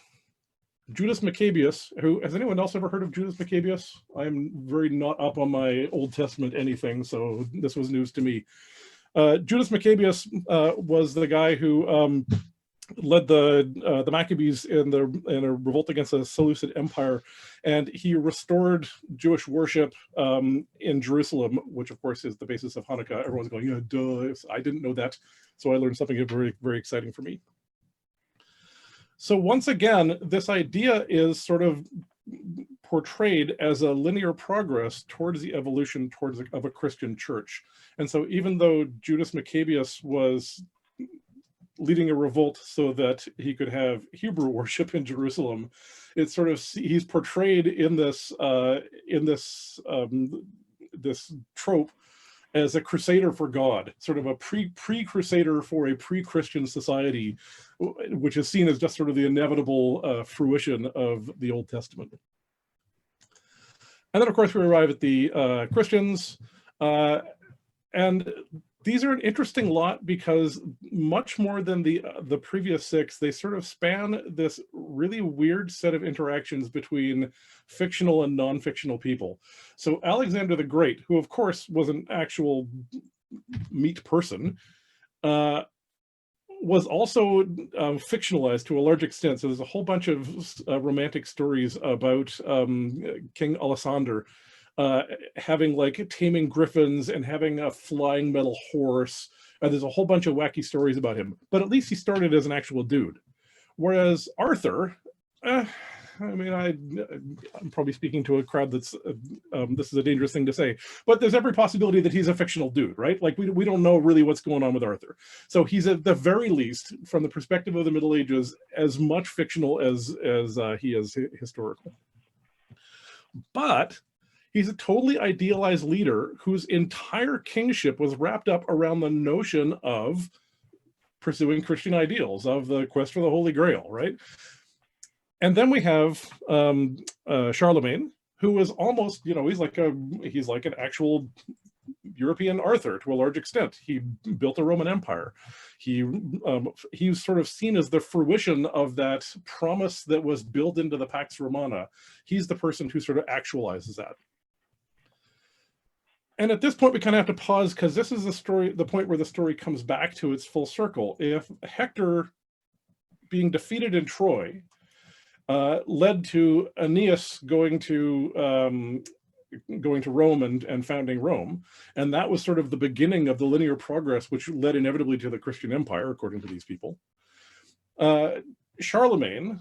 Judas Maccabeus, who, has anyone else ever heard of Judas Maccabeus? I'm very not up on my Old Testament anything, so this was news to me. Judas Maccabeus was the guy who led the Maccabees in a revolt against the Seleucid Empire, and he restored Jewish worship in Jerusalem, which of course is the basis of Hanukkah. Everyone's going, yeah, duh, I didn't know that, so I learned something very, very exciting for me. So once again, this idea is sort of portrayed as a linear progress towards the evolution of a Christian church. And so even though Judas Maccabeus was leading a revolt so that he could have Hebrew worship in Jerusalem, it's sort of, he's portrayed in this this trope as a crusader for God, sort of a pre-crusader for a pre-Christian society, which is seen as just sort of the inevitable fruition of the Old Testament. And then, of course, we arrive at the Christians. And these are an interesting lot because much more than the previous six, they sort of span this really weird set of interactions between fictional and non-fictional people. So Alexander the Great, who of course was an actual meat person, was also fictionalized to a large extent. So there's a whole bunch of romantic stories about King Alessander having like taming griffins and having a flying metal horse. There's a whole bunch of wacky stories about him, but at least he started as an actual dude. Whereas Arthur, I mean, I'm probably speaking to a crowd that's, this is a dangerous thing to say, but there's every possibility that he's a fictional dude, right? Like we don't know really what's going on with Arthur. So he's at the very least, from the perspective of the Middle Ages, as much fictional as he is historical. But he's a totally idealized leader whose entire kingship was wrapped up around the notion of pursuing Christian ideals, of the quest for the Holy Grail, right? And then we have Charlemagne, who is almost, you know, he's like an actual European Arthur to a large extent. He built a Roman Empire. He's sort of seen as the fruition of that promise that was built into the Pax Romana. He's the person who sort of actualizes that. And at this point, we kind of have to pause because this is the point where the story comes back to its full circle. If Hector being defeated in Troy led to Aeneas going to Rome and founding Rome, and that was sort of the beginning of the linear progress which led inevitably to the Christian Empire, according to these people. Charlemagne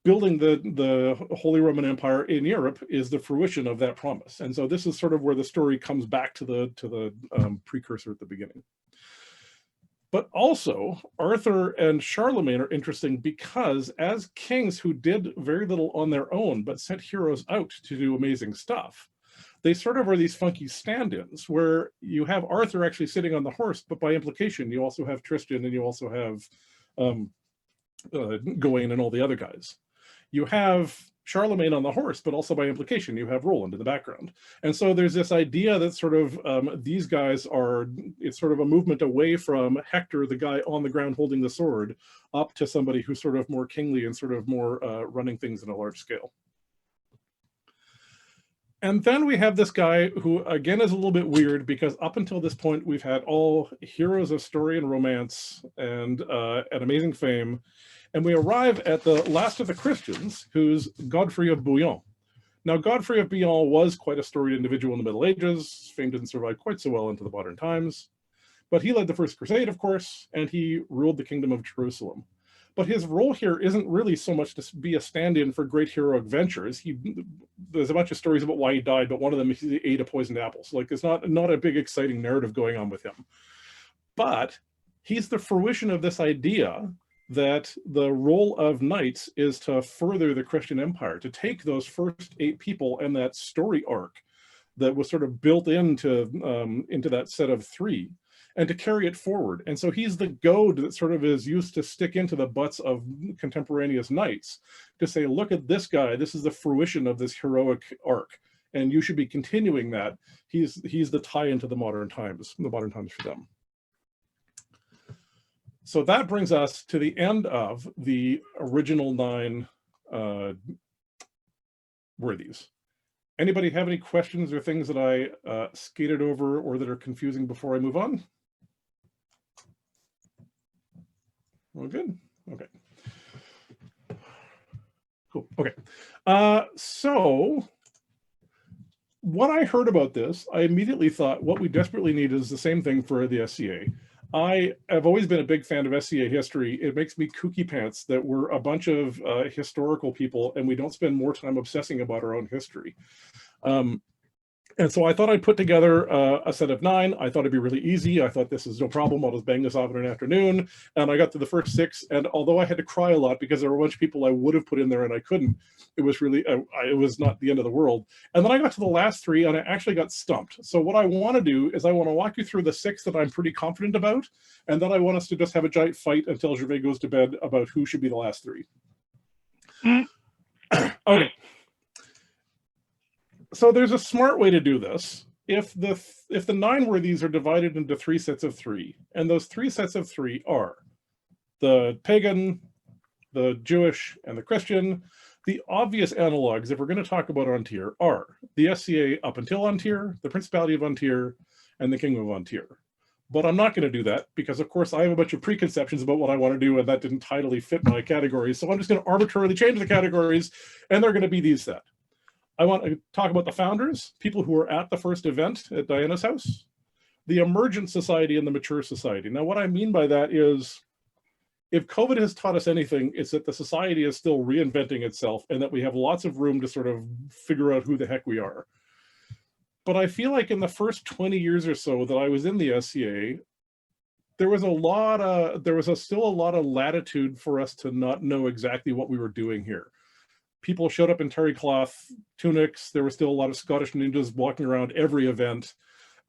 building the Holy Roman Empire in Europe is the fruition of that promise. And so this is sort of where the story comes back to the precursor at the beginning. But also, Arthur and Charlemagne are interesting because as kings who did very little on their own, but sent heroes out to do amazing stuff, they sort of are these funky stand-ins where you have Arthur actually sitting on the horse, but by implication, you also have Tristan and you also have Gawain and all the other guys. You have Charlemagne on the horse, but also by implication, you have Roland in the background. And so there's this idea that sort of these guys are, it's sort of a movement away from Hector, the guy on the ground holding the sword, up to somebody who's sort of more kingly and sort of more running things in a large scale. And then we have this guy who, again, is a little bit weird because up until this point, we've had all heroes of story and romance and an amazing fame. And we arrive at the last of the Christians, who's Godfrey of Bouillon. Now, Godfrey of Bouillon was quite a storied individual in the Middle Ages. Fame didn't survive quite so well into the modern times. But he led the First Crusade, of course, and he ruled the Kingdom of Jerusalem. But his role here isn't really so much to be a stand-in for great heroic ventures. There's a bunch of stories about why he died, but one of them is he ate a poisoned apple. So like, it's not a big, exciting narrative going on with him. But he's the fruition of this idea that the role of knights is to further the Christian Empire, to take those first 8 people and that story arc that was sort of built into that set of 3, and to carry it forward. And so he's the goad that sort of is used to stick into the butts of contemporaneous knights to say, look at this guy, this is the fruition of this heroic arc, and you should be continuing that. He's the tie into the modern times for them. So that brings us to the end of the original 9 worthies. Anybody have any questions or things that I skated over or that are confusing before I move on? Well, good. Okay. Cool. Okay. So when I heard about this, I immediately thought what we desperately need is the same thing for the SCA. I have always been a big fan of SCA history. It makes me kooky pants that we're a bunch of historical people and we don't spend more time obsessing about our own history. And so I thought I'd put together a set of 9. I thought it'd be really easy. I thought this is no problem. I'll just bang this off in an afternoon. And I got to the first 6. And although I had to cry a lot because there were a bunch of people I would have put in there and I couldn't, it was really, it was not the end of the world. And then I got to the last 3 and I actually got stumped. So what I want to do is I want to walk you through the 6 that I'm pretty confident about. And then I want us to just have a giant fight until Gervais goes to bed about who should be the last 3. Okay. So there's a smart way to do this. If the 9 worthies are divided into 3 sets of 3, and those 3 sets of 3 are the pagan, the Jewish, and the Christian, the obvious analogs, if we're going to talk about An Tir, are the SCA up until An Tir, the Principality of An Tir, and the Kingdom of An Tir. But I'm not going to do that because, of course, I have a bunch of preconceptions about what I want to do, and that didn't tidily fit my categories. So I'm just going to arbitrarily change the categories, and they're going to be these set. I want to talk about the founders, people who were at the first event at Diana's house, the emergent society and the mature society. Now, what I mean by that is, if COVID has taught us anything, it's that the society is still reinventing itself and that we have lots of room to sort of figure out who the heck we are. But I feel like in the first 20 years or so that I was in the SCA, there was still a lot of latitude for us to not know exactly what we were doing here. People showed up in terry cloth tunics. There were still a lot of Scottish ninjas walking around every event.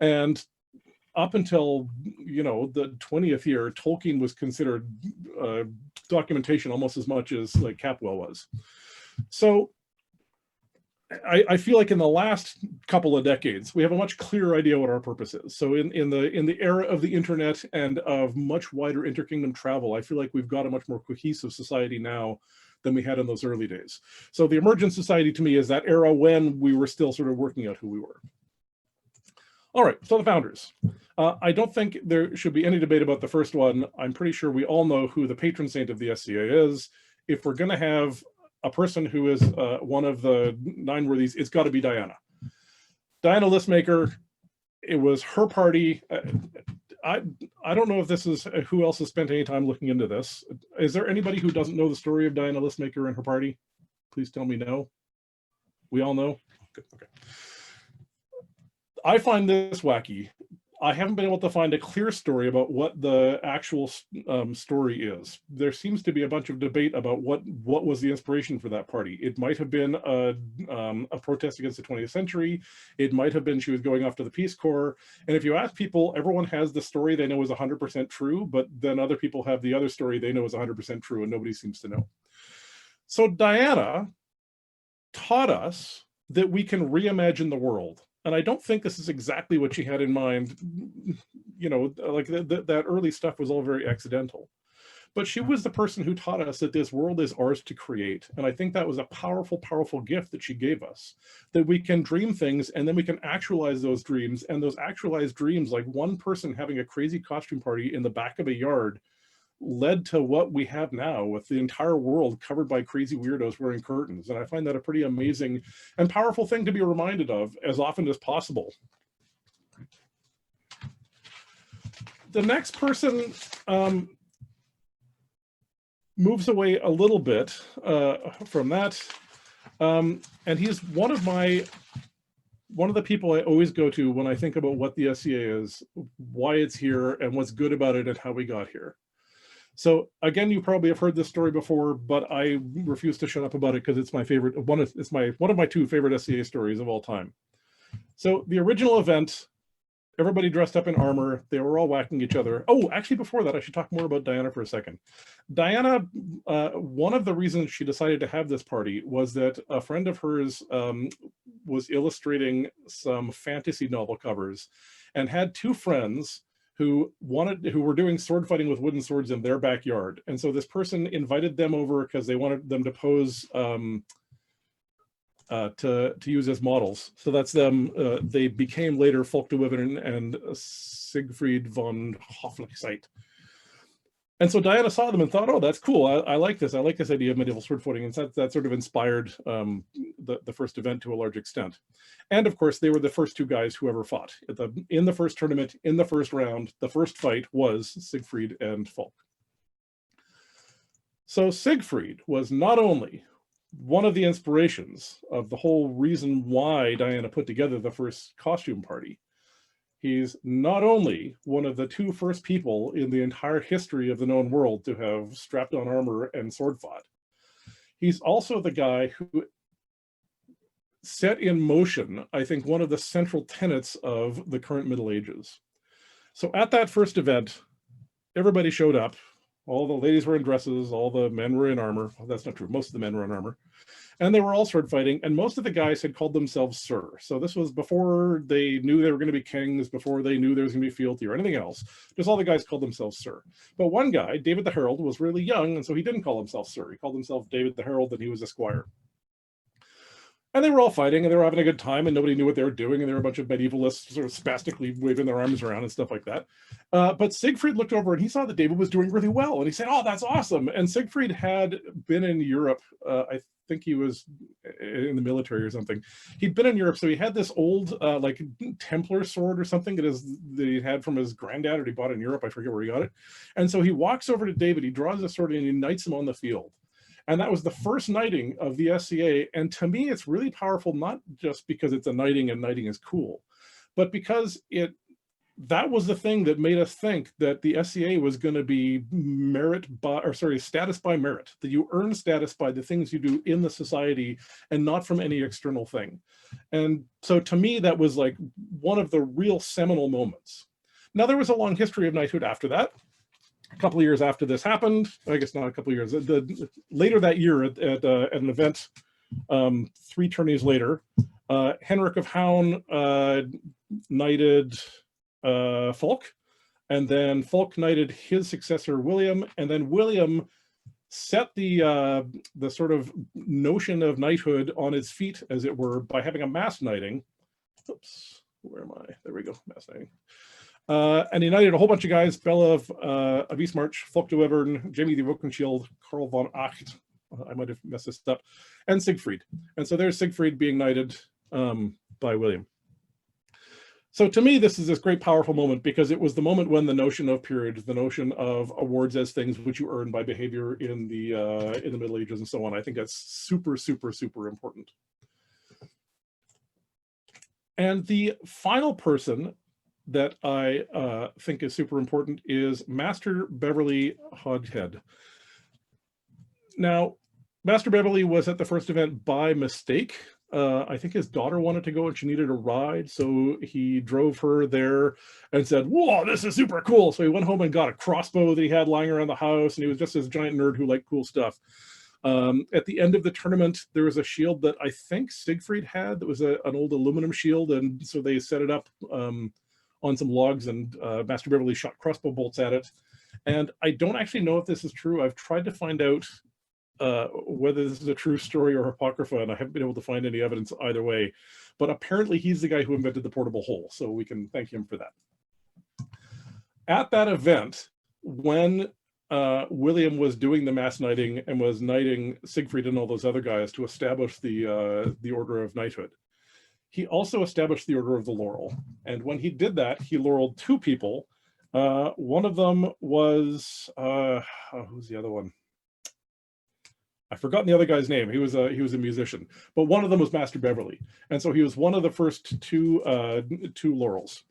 And up until, the 20th year, Tolkien was considered documentation almost as much as like Capwell was. So I feel like in the last couple of decades, we have a much clearer idea what our purpose is. So in the era of the internet and of much wider interkingdom travel, I feel like we've got a much more cohesive society now than we had in those early days. So the emergent society to me is that era when we were still sort of working out who we were. All right, so the founders. I don't think there should be any debate about the first one. I'm pretty sure we all know who the patron saint of the SCA is. If we're going to have a person who is one of the Nine Worthies, it's got to be Diana. Diana Listmaker, it was her party. I don't know if this is who else has spent any time looking into this. Is there anybody who doesn't know the story of Diana Listmaker and her party? Please tell me no. We all know? Good, okay. I find this wacky. I haven't been able to find a clear story about what the actual story is. There seems to be a bunch of debate about what was the inspiration for that party. It might have been a protest against the 20th century. It might have been she was going off to the Peace Corps. And if you ask people, everyone has the story they know is 100% true, but then other people have the other story they know is 100% true and nobody seems to know. So Diana taught us that we can reimagine the world. And I don't think this is exactly what she had in mind. You know, like that early stuff was all very accidental. But she was the person who taught us that this world is ours to create. And I think that was a powerful, powerful gift that she gave us, that we can dream things and then we can actualize those dreams. And those actualized dreams, like one person having a crazy costume party in the back of a yard, led to what we have now with the entire world covered by crazy weirdos wearing curtains. And I find that a pretty amazing and powerful thing to be reminded of as often as possible. The next person moves away a little bit from that. And he's one of the people I always go to when I think about what the SCA is, why it's here, and what's good about it and how we got here. So again, you probably have heard this story before, but I refuse to shut up about it because it's my favorite. One of my two favorite SCA stories of all time. So the original event, everybody dressed up in armor. They were all whacking each other. Oh, actually, before that, I should talk more about Diana for a second. Diana, one of the reasons she decided to have this party was that a friend of hers was illustrating some fantasy novel covers and had two friends who were doing sword fighting with wooden swords in their backyard. And so this person invited them over because they wanted them to pose to use as models. So that's them. They became later Folk de Weveren and Siegfried von Hoflichkeit. And so Diana saw them and thought, oh, that's cool. I like this. I like this idea of medieval sword fighting. And that sort of inspired the first event to a large extent. And of course, they were the first two guys who ever fought. In the first tournament, in the first round, the first fight was Siegfried and Folk. So Siegfried was not only one of the inspirations of the whole reason why Diana put together the first costume party. He's not only one of the two first people in the entire history of the known world to have strapped on armor and sword fought. He's also the guy who set in motion, I think, one of the central tenets of the current Middle Ages. So at that first event, everybody showed up. All the ladies were in dresses, all the men were in armor. Well, that's not true. Most of the men were in armor. And they were all sword fighting, and most of the guys had called themselves Sir. So this was before they knew they were going to be kings, before they knew there was going to be fealty or anything else. Just all the guys called themselves Sir. But one guy, David the Herald, was really young, and so he didn't call himself Sir. He called himself David the Herald, and he was a squire. And they were all fighting, and they were having a good time, and nobody knew what they were doing, and there were a bunch of medievalists sort of spastically waving their arms around and stuff like that. But Siegfried looked over, and he saw that David was doing really well, and he said, oh, that's awesome. And Siegfried had been in Europe. I think he was in the military or something. He'd been in Europe, so he had this old like Templar sword or something that he had from his granddad, or he bought in Europe. I forget where he got it. And so he walks over to David, he draws the sword, and he knights him on the field. And that was the first knighting of the SCA. And to me, it's really powerful, not just because it's a knighting and knighting is cool, but because that was the thing that made us think that the SCA was going to be status by merit, that you earn status by the things you do in the society and not from any external thing. And so to me, that was like one of the real seminal moments. Now, there was a long history of knighthood after that. A couple of years after this happened, I guess not a couple of years, later that year at an event 3 tourneys later. Henrik of Houn knighted Fulk, and then Fulk knighted his successor William, and then William set the sort of notion of knighthood on its feet, as it were, by having a mass knighting. Oops, where am I? There we go, mass knighting. And he knighted a whole bunch of guys: Bela of Eastmarch, Fulk de Wevern, Jamie the Wokenshield, Karl von Acht, I might have messed this up, and Siegfried. And so there's Siegfried being knighted by William. So to me, this is this great powerful moment, because it was the moment when the notion of peerage, the notion of awards as things which you earn by behavior in the Middle Ages and so on, I think that's super, super, super important. And the final person that I think is super important is Master Beverly Hoghead. Now, Master Beverly was at the first event by mistake. I think his daughter wanted to go and she needed a ride, so he drove her there and said, "Whoa, this is super cool." So he went home and got a crossbow that he had lying around the house, and he was just this giant nerd who liked cool stuff. At the end of the tournament, there was a shield that I think Siegfried had that was an old aluminum shield, and so they set it up on some logs, and Master Beverly shot crossbow bolts at it. And I don't actually know if this is true. I've tried to find out whether this is a true story or apocrypha, and I haven't been able to find any evidence either way. But apparently he's the guy who invented the portable hole, so we can thank him for that. At that event, when William was doing the mass knighting and was knighting Siegfried and all those other guys to establish the Order of Knighthood, he also established the Order of the Laurel. And when he did that, he laureled 2 people. One of them was, who's the other one? I've forgotten the other guy's name. He was a musician, but one of them was Master Beverly, and so he was one of the first two laurels.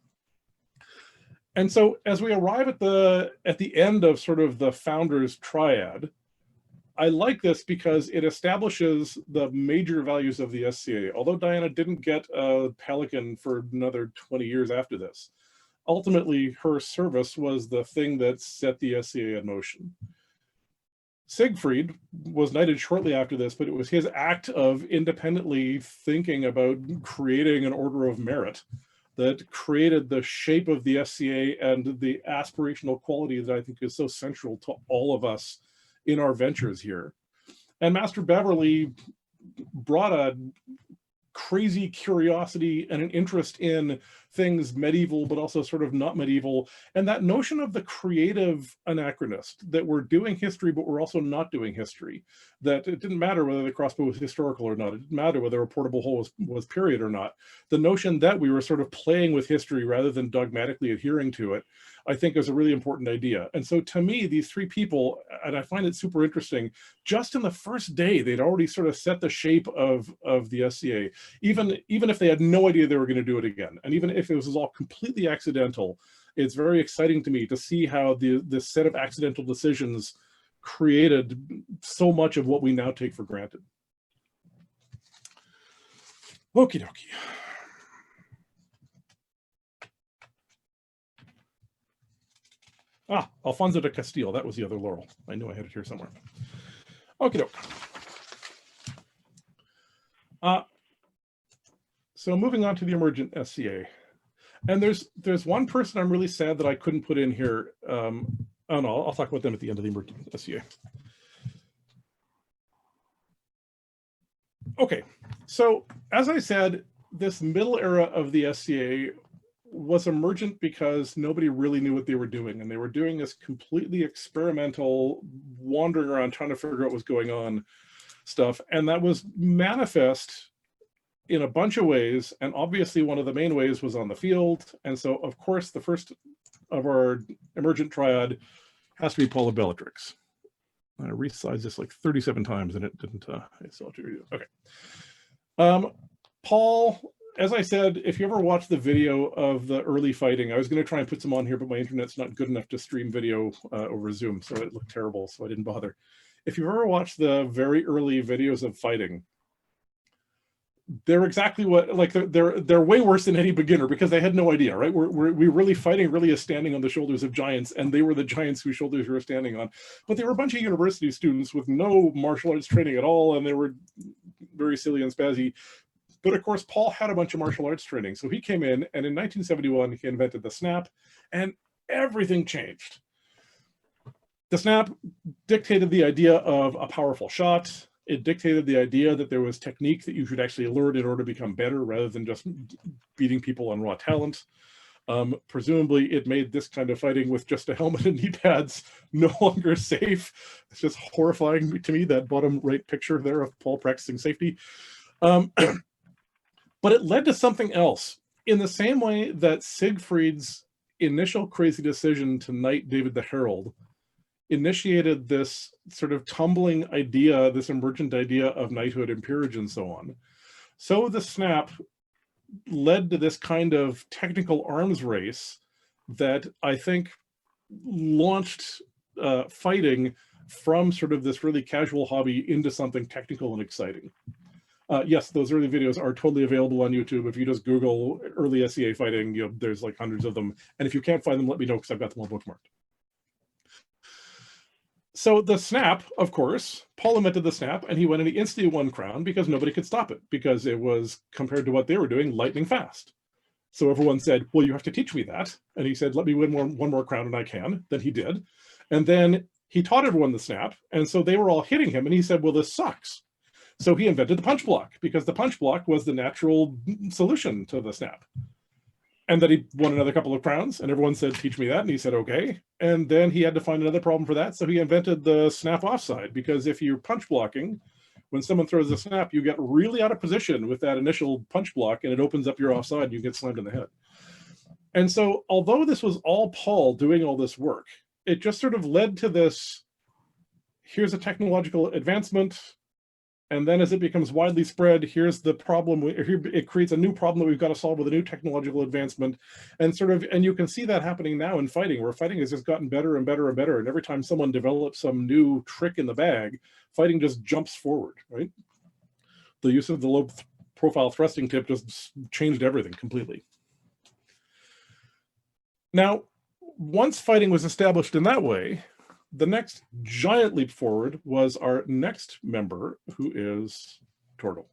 And so as we arrive at the end of sort of the founder's triad, I like this because it establishes the major values of the SCA. Although Diana didn't get a Pelican for another 20 years after this, ultimately her service was the thing that set the SCA in motion. Siegfried was knighted shortly after this, but it was his act of independently thinking about creating an order of merit that created the shape of the SCA and the aspirational quality that I think is so central to all of us in our ventures here. And Master Beverly brought a crazy curiosity and an interest in things medieval, but also sort of not medieval. And that notion of the creative anachronist, that we're doing history, but we're also not doing history. That it didn't matter whether the crossbow was historical or not. It didn't matter whether a portable hole was period or not. The notion that we were sort of playing with history rather than dogmatically adhering to it, I think is a really important idea. And so to me, these 3 people, and I find it super interesting, just in the first day, they'd already sort of set the shape of the SCA, even if they had no idea they were going to do it again. And even if it was all completely accidental, it's very exciting to me to see how this set of accidental decisions created so much of what we now take for granted. Okie dokie. Ah, Alfonso de Castile, that was the other laurel. I knew I had it here somewhere. Okie doke. So moving on to the emergent SCA. And there's one person I'm really sad that I couldn't put in here. Oh no, I'll talk about them at the end of the emergent SCA. Okay, so as I said, this middle era of the SCA was emergent because nobody really knew what they were doing, and they were doing this completely experimental, wandering around trying to figure out what was going on stuff, and that was manifest in a bunch of ways, and obviously one of the main ways was on the field. And so of course the first of our emergent triad has to be Paul of Bellatrix. I resized this like 37 times and it didn't, I still have to redo it. Okay. Paul, as I said, if you ever watch the video of the early fighting, I was going to try and put some on here, but my internet's not good enough to stream video over Zoom, so it looked terrible, so I didn't bother. If you've ever watched the very early videos of fighting, they're exactly what, like they're way worse than any beginner because they had no idea, right? We're really fighting really is standing on the shoulders of giants, and they were the giants whose shoulders we were standing on. But they were a bunch of university students with no martial arts training at all, and they were very silly and spazzy. But of course, Paul had a bunch of martial arts training. So he came in, and in 1971, he invented the snap, and everything changed. The snap dictated the idea of a powerful shot. It dictated the idea that there was technique that you should actually learn in order to become better rather than just beating people on raw talent. Presumably, it made this kind of fighting with just a helmet and knee pads no longer safe. It's just horrifying to me, that bottom right picture there of Paul practicing safety. But it led to something else. In the same way that Siegfried's initial crazy decision to knight David the Herald initiated this sort of tumbling idea, this emergent idea of knighthood and peerage and so on, so the snap led to this kind of technical arms race that I think launched fighting from sort of this really casual hobby into something technical and exciting. Yes, those early videos are totally available on YouTube. If you just Google early SCA fighting, there's like hundreds of them. And if you can't find them, let me know, because I've got them all bookmarked. So the snap, of course, Paul invented the snap, and he went and he instantly won crown because nobody could stop it, because it was, compared to what they were doing, lightning fast. So everyone said, well, you have to teach me that. And he said, let me win one more crown and I can. Then he did. And then he taught everyone the snap. And so they were all hitting him. And he said, well, this sucks. So he invented the punch block, because the punch block was the natural solution to the snap. And then he won another couple of crowns, and everyone said, teach me that. And he said, okay. And then he had to find another problem for that. So he invented the snap offside, because if you're punch blocking, when someone throws a snap, you get really out of position with that initial punch block, and it opens up your offside and you get slammed in the head. And so although this was all Paul doing all this work, it just sort of led to this, here's a technological advancement. And then as it becomes widely spread, here's the problem. It creates a new problem that we've got to solve with a new technological advancement. And you can see that happening now in fighting, where fighting has just gotten better and better and better. And every time someone develops some new trick in the bag, fighting just jumps forward, right? The use of the low profile thrusting tip just changed everything completely. Now, once fighting was established in that way, the next giant leap forward was our next member, who is Torgal.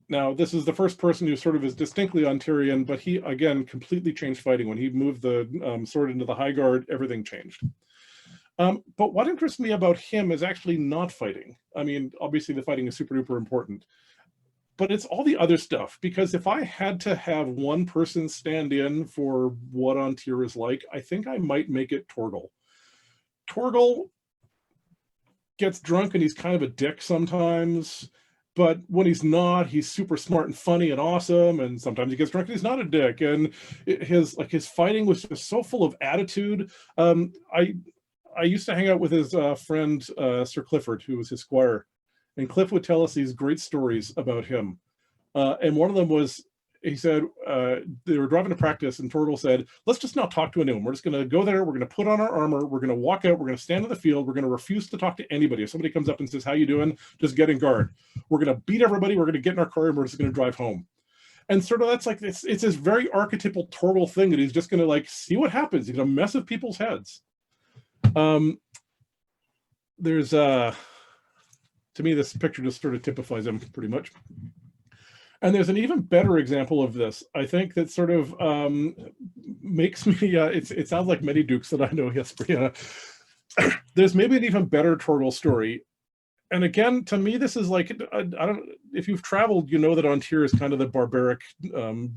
Now, this is the first person who sort of is distinctly An Tirian, but he, again, completely changed fighting. When he moved the sword into the high guard, everything changed. But what interests me about him is actually not fighting. I mean, obviously the fighting is super duper important, but it's all the other stuff. Because if I had to have one person stand in for what An Tir is like, I think I might make it Torgal. Torgal gets drunk and he's kind of a dick sometimes, but when he's not, he's super smart and funny and awesome. And sometimes he gets drunk and he's not a dick. And his fighting was just so full of attitude. I used to hang out with his friend, Sir Clifford, who was his squire. And Cliff would tell us these great stories about him. And one of them was, he said, they were driving to practice, and Torgal said, let's just not talk to anyone. We're just going to go there. We're going to put on our armor. We're going to walk out. We're going to stand in the field. We're going to refuse to talk to anybody. If somebody comes up and says, how you doing? Just get in guard. We're going to beat everybody. We're going to get in our car, and we're just going to drive home. And sort of that's like, it's this very archetypal Torgal thing that he's just going to like see what happens. He's going to mess with people's heads. There's, to me, this picture just sort of typifies him pretty much. And there's an even better example of this, I think, that sort of makes me, it sounds like many dukes that I know, yes, Brianna. There's maybe an even better Torgal story. And again, to me, this is like, I don't, if you've traveled, you know that An Tir is kind of the barbaric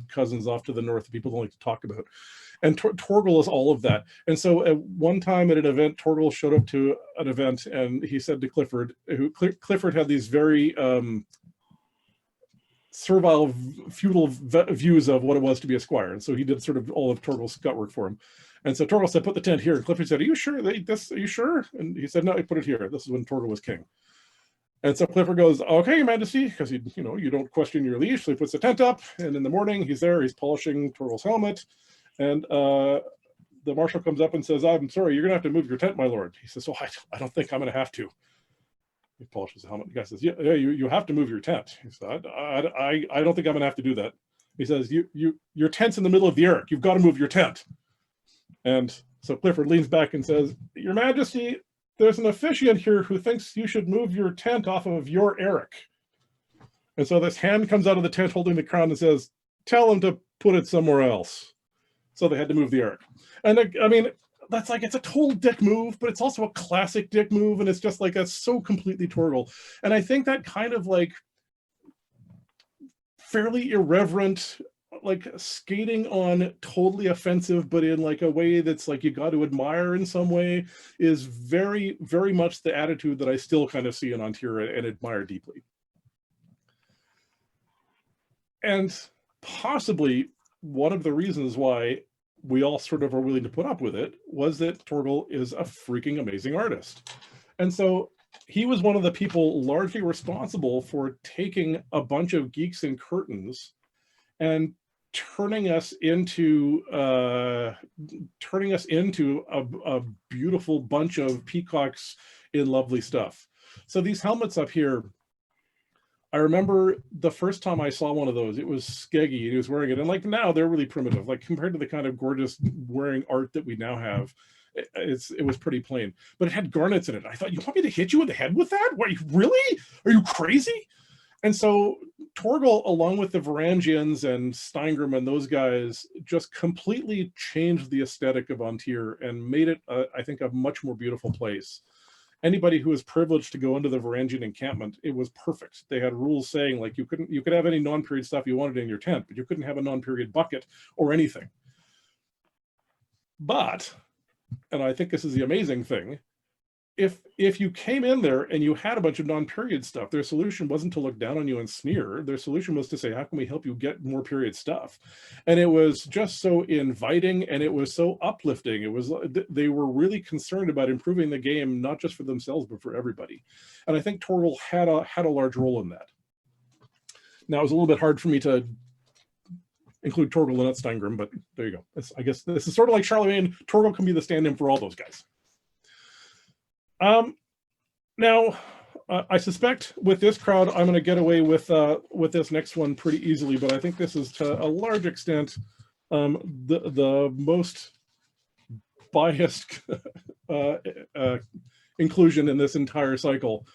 cousins off to the north that people don't like to talk about. And Torgal is all of that. And so at one time at an event, Torgal showed up to an event and he said to Clifford, Clifford had these very servile, feudal views of what it was to be a squire. And so he did sort of all of Torgal's gut work for him. And so Torgal said, put the tent here. And Clifford said, are you sure? Are you sure? And he said, no, I put it here. This is when Torgal was king. And so Clifford goes, okay, Your Majesty, because you don't question your liege. So he puts the tent up, and in the morning he's there, he's polishing Torgal's helmet. And the marshal comes up and says, I'm sorry, you're gonna have to move your tent, my lord. He says, oh, I don't think I'm gonna have to. He polishes the helmet. The guy says, yeah, you have to move your tent. He said, I don't think I'm gonna have to do that. He says, your tent's in the middle of the Eric. You've got to move your tent. And so Clifford leans back and says, Your Majesty, there's an officiant here who thinks you should move your tent off of your Eric. And so this hand comes out of the tent holding the crown and says, tell him to put it somewhere else. So they had to move the ark. And I mean, that's like, it's a total dick move, but it's also a classic dick move. And it's just like, that's so completely Torgal. And I think that kind of like fairly irreverent, like skating on totally offensive, but in like a way that's like, you got to admire in some way, is very, very much the attitude that I still kind of see in An Tir and admire deeply. And possibly one of the reasons why we all sort of are willing to put up with it was that Torgal is a freaking amazing artist. And so he was one of the people largely responsible for taking a bunch of geeks in curtains and turning us into a beautiful bunch of peacocks in lovely stuff. So these helmets up here, I remember the first time I saw one of those, it was Skeggy, and he was wearing it. And like now they're really primitive, like compared to the kind of gorgeous wearing art that we now have, it was pretty plain, but it had garnets in it. I thought, you want me to hit you in the head with that? What, really? Are you crazy? And so Torgal, along with the Varangians and Steingrim and those guys, just completely changed the aesthetic of An Tir and made it, I think, a much more beautiful place. Anybody who was privileged to go into the Varangian encampment, it was perfect. They had rules saying like you could have any non-period stuff you wanted in your tent, but you couldn't have a non-period bucket or anything. But, and I think this is the amazing thing, if you came in there and you had a bunch of non-period stuff, their solution wasn't to look down on you and sneer. Their solution was to say, how can we help you get more period stuff? And it was just so inviting, and it was so uplifting. It was, they were really concerned about improving the game, not just for themselves, but for everybody. And I think Torgal had a large role in that. Now, it was a little bit hard for me to include Torgal and not Steingrim, but there you go. I guess this is sort of like Charlemagne. Torgal can be the stand-in for all those guys. Now, I suspect with this crowd, I'm going to get away with this next one pretty easily, but I think this is to a large extent the most biased inclusion in this entire cycle.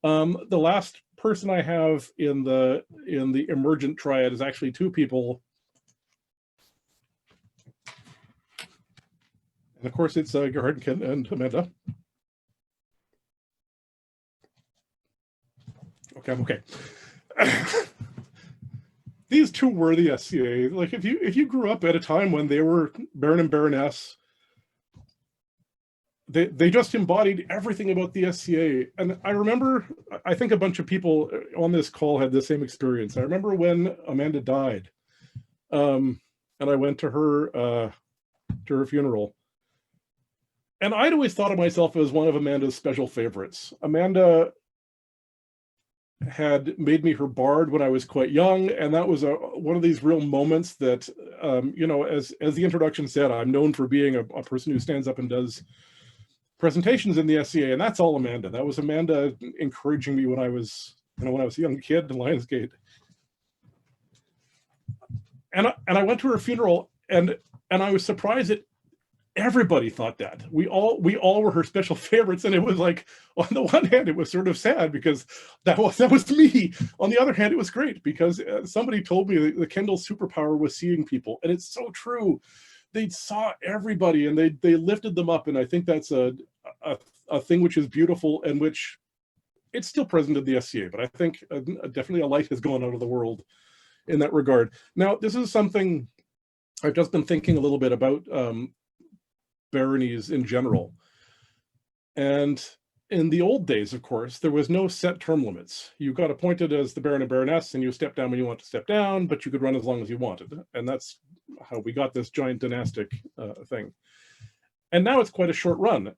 The last person I have in the emergent triad is actually two people. And of course, it's Gerhard and Amanda. Okay. These two were the SCA. Like if you grew up at a time when they were Baron and Baroness, they just embodied everything about the SCA. And I remember, I think a bunch of people on this call had the same experience. I remember when Amanda died, and I went to her funeral. And I'd always thought of myself as one of Amanda's special favorites. Amanda had made me her bard when I was quite young, and that was one of these real moments that, you know, as the introduction said, I'm known for being a person who stands up and does presentations in the SCA, and that's all Amanda. That was Amanda encouraging me when I was, you know, when I was a young kid in Lionsgate. And I went to her funeral, and I was surprised that everybody thought that. We all were her special favorites, and it was like, on the one hand, it was sort of sad because that was me. On the other hand, it was great because somebody told me that the Kendall's superpower was seeing people, and it's so true. They saw everybody and they lifted them up, and I think that's a thing which is beautiful and which it's still present in the SCA, but I think definitely a light has gone out of the world in that regard. Now, this is something I've just been thinking a little bit about. Baronies in general. And in the old days, of course, there was no set term limits. You got appointed as the Baron and Baroness, and you stepped down when you want to step down, but you could run as long as you wanted. And that's how we got this giant dynastic thing. And now it's quite a short run.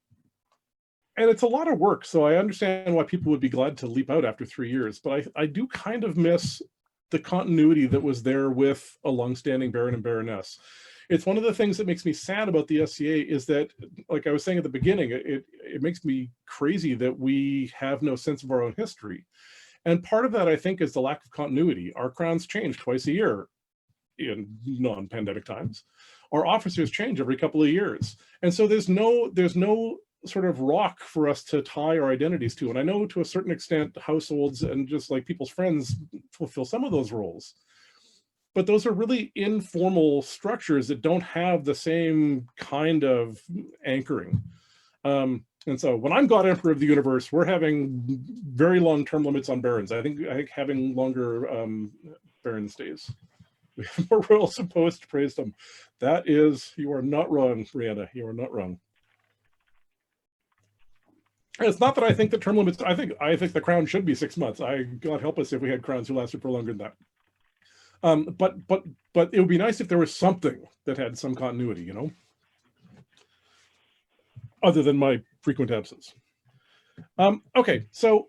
And it's a lot of work, so I understand why people would be glad to leap out after 3 years, but I do kind of miss the continuity that was there with a longstanding Baron and Baroness. It's one of the things that makes me sad about the SCA is that, like I was saying at the beginning, it makes me crazy that we have no sense of our own history. And part of that, I think, is the lack of continuity. Our crowns change twice a year in non-pandemic times. Our officers change every couple of years. And so there's no sort of rock for us to tie our identities to. And I know to a certain extent, households and just like people's friends fulfill some of those roles. But those are really informal structures that don't have the same kind of anchoring. And so when I'm God Emperor of the universe, we're having very long term limits on barons. I think having longer baron stays. We have more royals opposed to praise them. That is, you are not wrong, Brianna. You are not wrong. And it's not that I think the term limits. I think the crown should be 6 months. God help us if we had crowns who lasted for longer than that. But it would be nice if there was something that had some continuity, you know, other than my frequent absence. Okay, so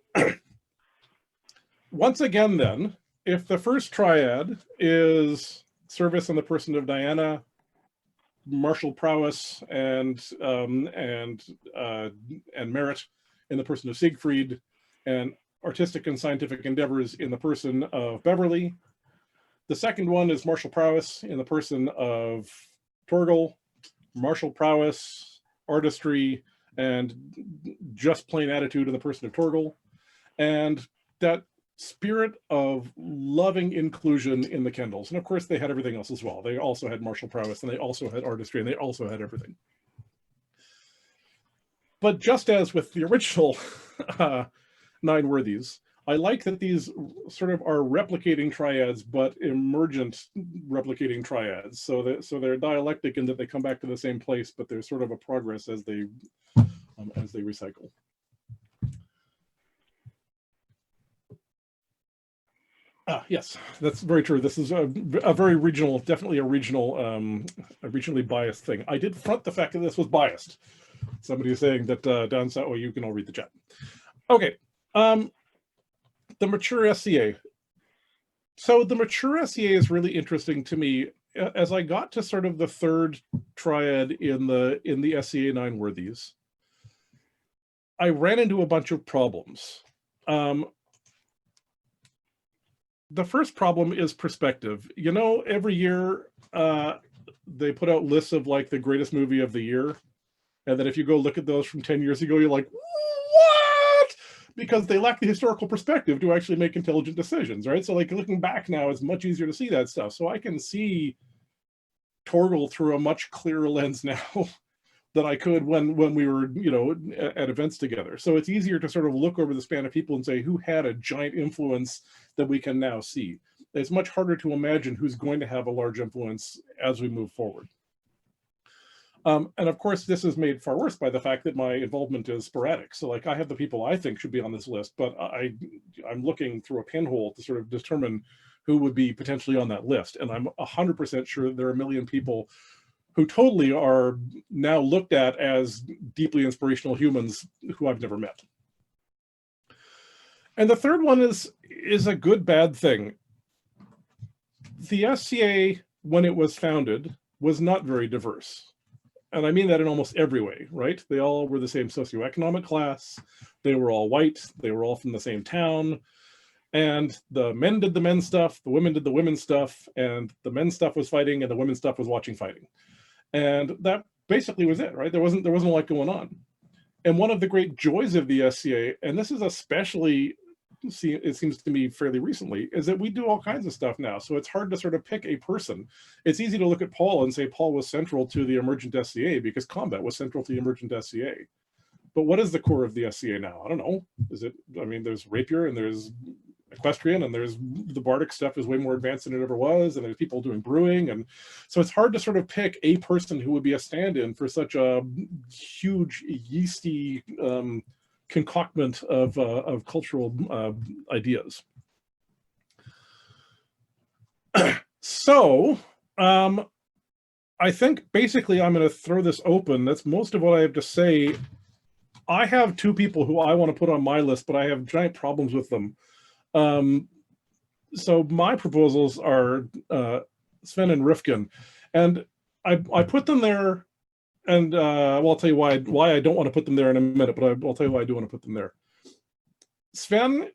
once again, then, if the first triad is service in the person of Diana, martial prowess, and merit in the person of Siegfried, and artistic and scientific endeavors in the person of Beverly, the second one is martial prowess in the person of Torgal, martial prowess, artistry, and just plain attitude in the person of Torgal, and that spirit of loving inclusion in the Kendalls. And of course, they had everything else as well. They also had martial prowess, and they also had artistry, and they also had everything. But just as with the original Nine Worthies, I like that these sort of are replicating triads, but emergent replicating triads. So they're dialectic in that they come back to the same place, but there's sort of a progress as they recycle. Yes, that's very true. This is a very regional, definitely a regionally biased thing. I did front the fact that this was biased. Somebody is saying that down south. Oh, you can all read the chat. Okay. The Mature SCA. So the Mature SCA is really interesting to me. As I got to sort of the third triad in the SCA Nine Worthies, I ran into a bunch of problems. The first problem is perspective. You know, every year they put out lists of like the greatest movie of the year. And then if you go look at those from 10 years ago, you're like, what? Because they lack the historical perspective to actually make intelligent decisions, right? So like looking back now, it's much easier to see that stuff. So I can see Torgal through a much clearer lens now than I could when we were, you know, at events together. So it's easier to sort of look over the span of people and say who had a giant influence that we can now see. It's much harder to imagine who's going to have a large influence as we move forward. And of course, this is made far worse by the fact that my involvement is sporadic. So like I have the people I think should be on this list, but I'm looking through a pinhole to sort of determine who would be potentially on that list. And I'm 100% sure there are a million people who totally are now looked at as deeply inspirational humans who I've never met. And the third one is a good, bad thing. The SCA, when it was founded, was not very diverse. And I mean that in almost every way, right? They all were the same socioeconomic class. They were all white. They were all from the same town. And the men did the men's stuff, the women did the women's stuff, and the men's stuff was fighting and the women's stuff was watching fighting. And that basically was it, right? There wasn't a lot going on. And one of the great joys of the SCA, and this is especially, it seems to me fairly recently, is that we do all kinds of stuff now. So it's hard to sort of pick a person. It's easy to look at Paul and say Paul was central to the emergent SCA because combat was central to the emergent SCA. But what is the core of the SCA now? I don't know. Is it, I mean, there's rapier and there's equestrian and there's the bardic stuff is way more advanced than it ever was. And there's people doing brewing. And so it's hard to sort of pick a person who would be a stand-in for such a huge yeasty concoctment of cultural ideas. So I think basically I'm going to throw this open. That's most of what I have to say. I have two people who I want to put on my list, but I have giant problems with them. So my proposals are Sven and Rifkin, and I put them there. And well, I'll tell you why I don't want to put them there in a minute, but I'll tell you why I do want to put them there. Sven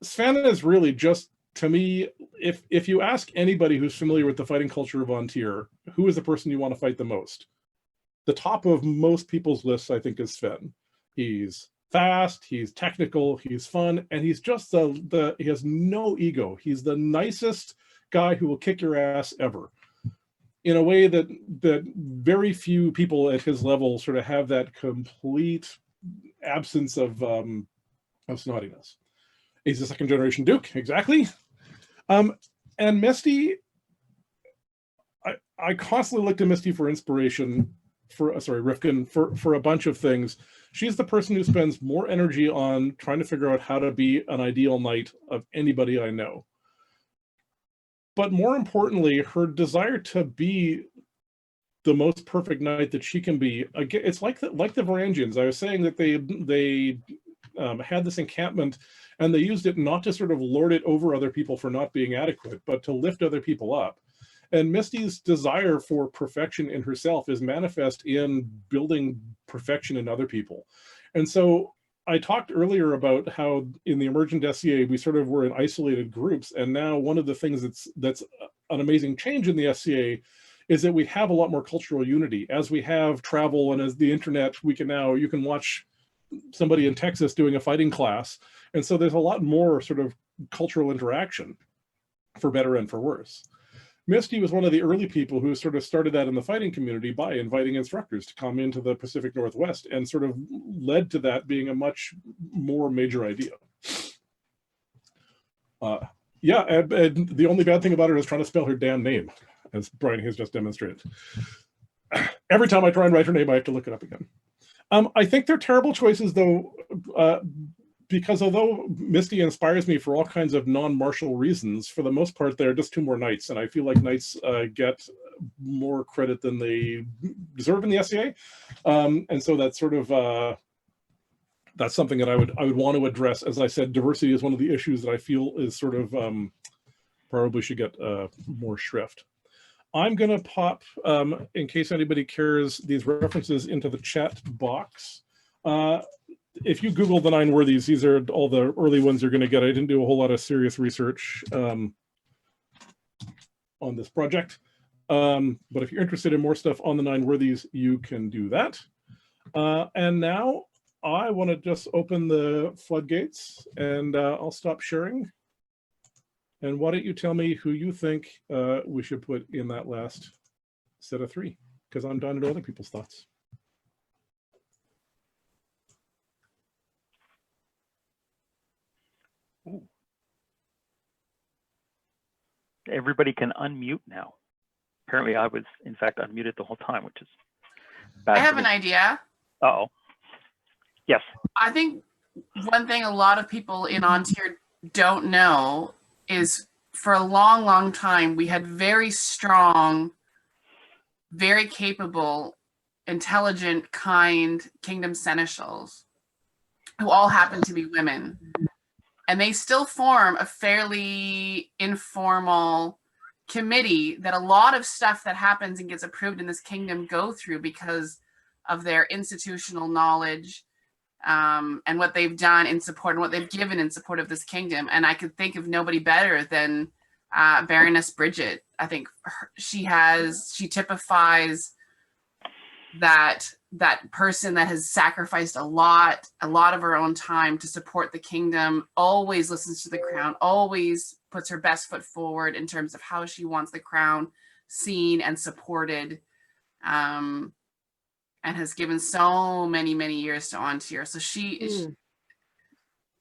is really just, to me, if you ask anybody who's familiar with the fighting culture of An Tir, who is the person you want to fight the most? the top of most people's lists, I think, is Sven. He's fast, he's technical, he's fun, and he's just he has no ego. He's the nicest guy who will kick your ass ever, in a way that very few people at his level sort of have that complete absence of snottiness. He's a second generation Duke, exactly. And Misty, I constantly look to Misty for inspiration, Rifkin, for a bunch of things. She's the person who spends more energy on trying to figure out how to be an ideal knight of anybody I know. But more importantly, her desire to be the most perfect knight that she can be. Again, it's like the Varangians. I was saying that they had this encampment, and they used it not to sort of lord it over other people for not being adequate, but to lift other people up. And Misty's desire for perfection in herself is manifest in building perfection in other people. And so I talked earlier about how in the emergent SCA, we sort of were in isolated groups. And now one of the things that's an amazing change in the SCA is that we have a lot more cultural unity. As we have travel and as the internet, you can watch somebody in Texas doing a fighting class. And so there's a lot more sort of cultural interaction, for better and for worse. Misty was one of the early people who sort of started that in the fighting community by inviting instructors to come into the Pacific Northwest, and sort of led to that being a much more major idea. Yeah, and the only bad thing about her is trying to spell her damn name, as Brian has just demonstrated. Every time I try and write her name, I have to look it up again. I think they're terrible choices, though, because although Misty inspires me for all kinds of non-martial reasons, for the most part, they're just two more knights, and I feel like knights get more credit than they deserve in the SCA, and so that's sort of that's something that I would want to address. As I said, diversity is one of the issues that I feel is sort of probably should get more shrift. I'm going to pop, in case anybody cares, these references into the chat box. If you Google the Nine Worthies, these are all the early ones you're going to get. I didn't do a whole lot of serious research on this project. But if you're interested in more stuff on the Nine Worthies, you can do that. And now I want to just open the floodgates, and I'll stop sharing. And why don't you tell me who you think we should put in that last set of three? Because I'm dying to know other people's thoughts. Ooh. Everybody can unmute now. Apparently I was, in fact, unmuted the whole time, which is bad. I have an idea. Uh-oh. Yes. I think one thing a lot of people in An Tir don't know is for a long, long time, we had very strong, very capable, intelligent, kind kingdom seneschals who all happen to be women. And they still form a fairly informal committee that a lot of stuff that happens and gets approved in this kingdom go through because of their institutional knowledge and what they've done in support and what they've given in support of this kingdom. And I could think of nobody better than Baroness Bridget. I think she typifies that person that has sacrificed a lot of her own time to support the kingdom, always listens to the crown, always puts her best foot forward in terms of how she wants the crown seen and supported, and has given so many years to An Tir. So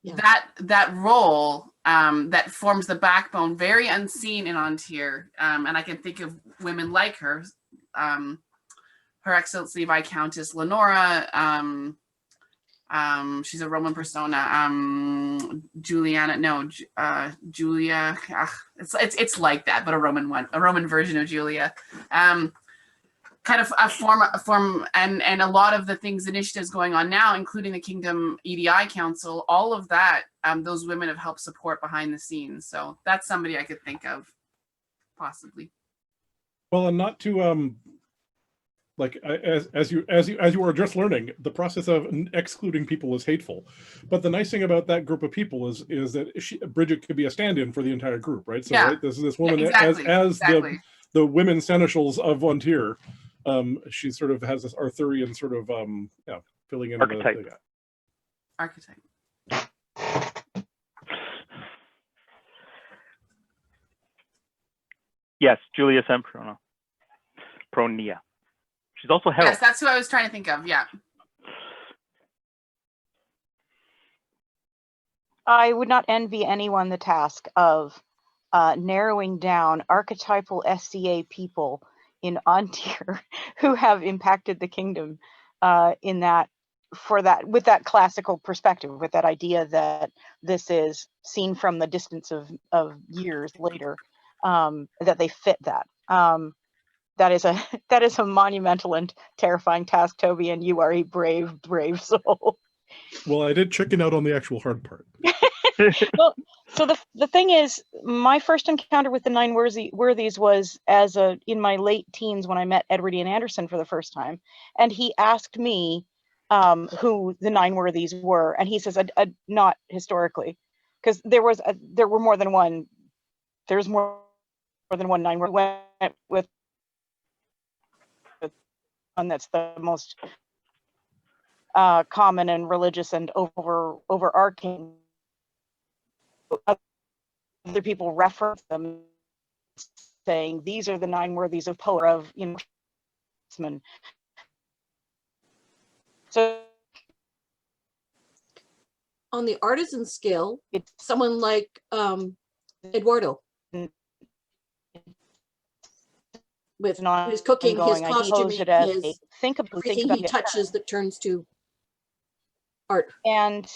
that role that forms the backbone, very unseen in An Tir, and I can think of women like her. Her Excellency Viscountess Lenora, she's a Roman persona. Julia. It's like that, but a Roman version of Julia. Kind of a form, and a lot of the initiatives going on now, including the Kingdom EDI Council, all of that, those women have helped support behind the scenes. So that's somebody I could think of, possibly. Well, and not to like as you are just learning, the process of excluding people is hateful. But the nice thing about that group of people is that Bridget could be a stand-in for the entire group, right? So yeah. Right, this woman, yeah, exactly. as the women seneschals of An Tir, She sort of has this Arthurian sort of yeah, filling in Archetype. the Archetype. Yes, Julia Semprona. Pronia. She's also Herald. Yes, that's who I was trying to think of. Yeah. I would not envy anyone the task of narrowing down archetypal SCA people in An Tir who have impacted the kingdom with that classical perspective, with that idea that this is seen from the distance of years later, that they fit that. That is a monumental and terrifying task, Toby, and you are a brave, brave soul. Well, I did chicken out on the actual hard part. Well, so the thing is, my first encounter with the Nine Worthies was in my late teens when I met Edward Ian Anderson for the first time, and he asked me who the Nine Worthies were, and he says, not historically, because there were more than one. There's more than one Nine Worthies. Went with one that's the most common and religious and overarching. Other people reference them, saying these are the Nine Worthies of Polar of So on the artisan scale, it's someone like Eduardo with his cooking, his costuming, everything he touches that turns to art. And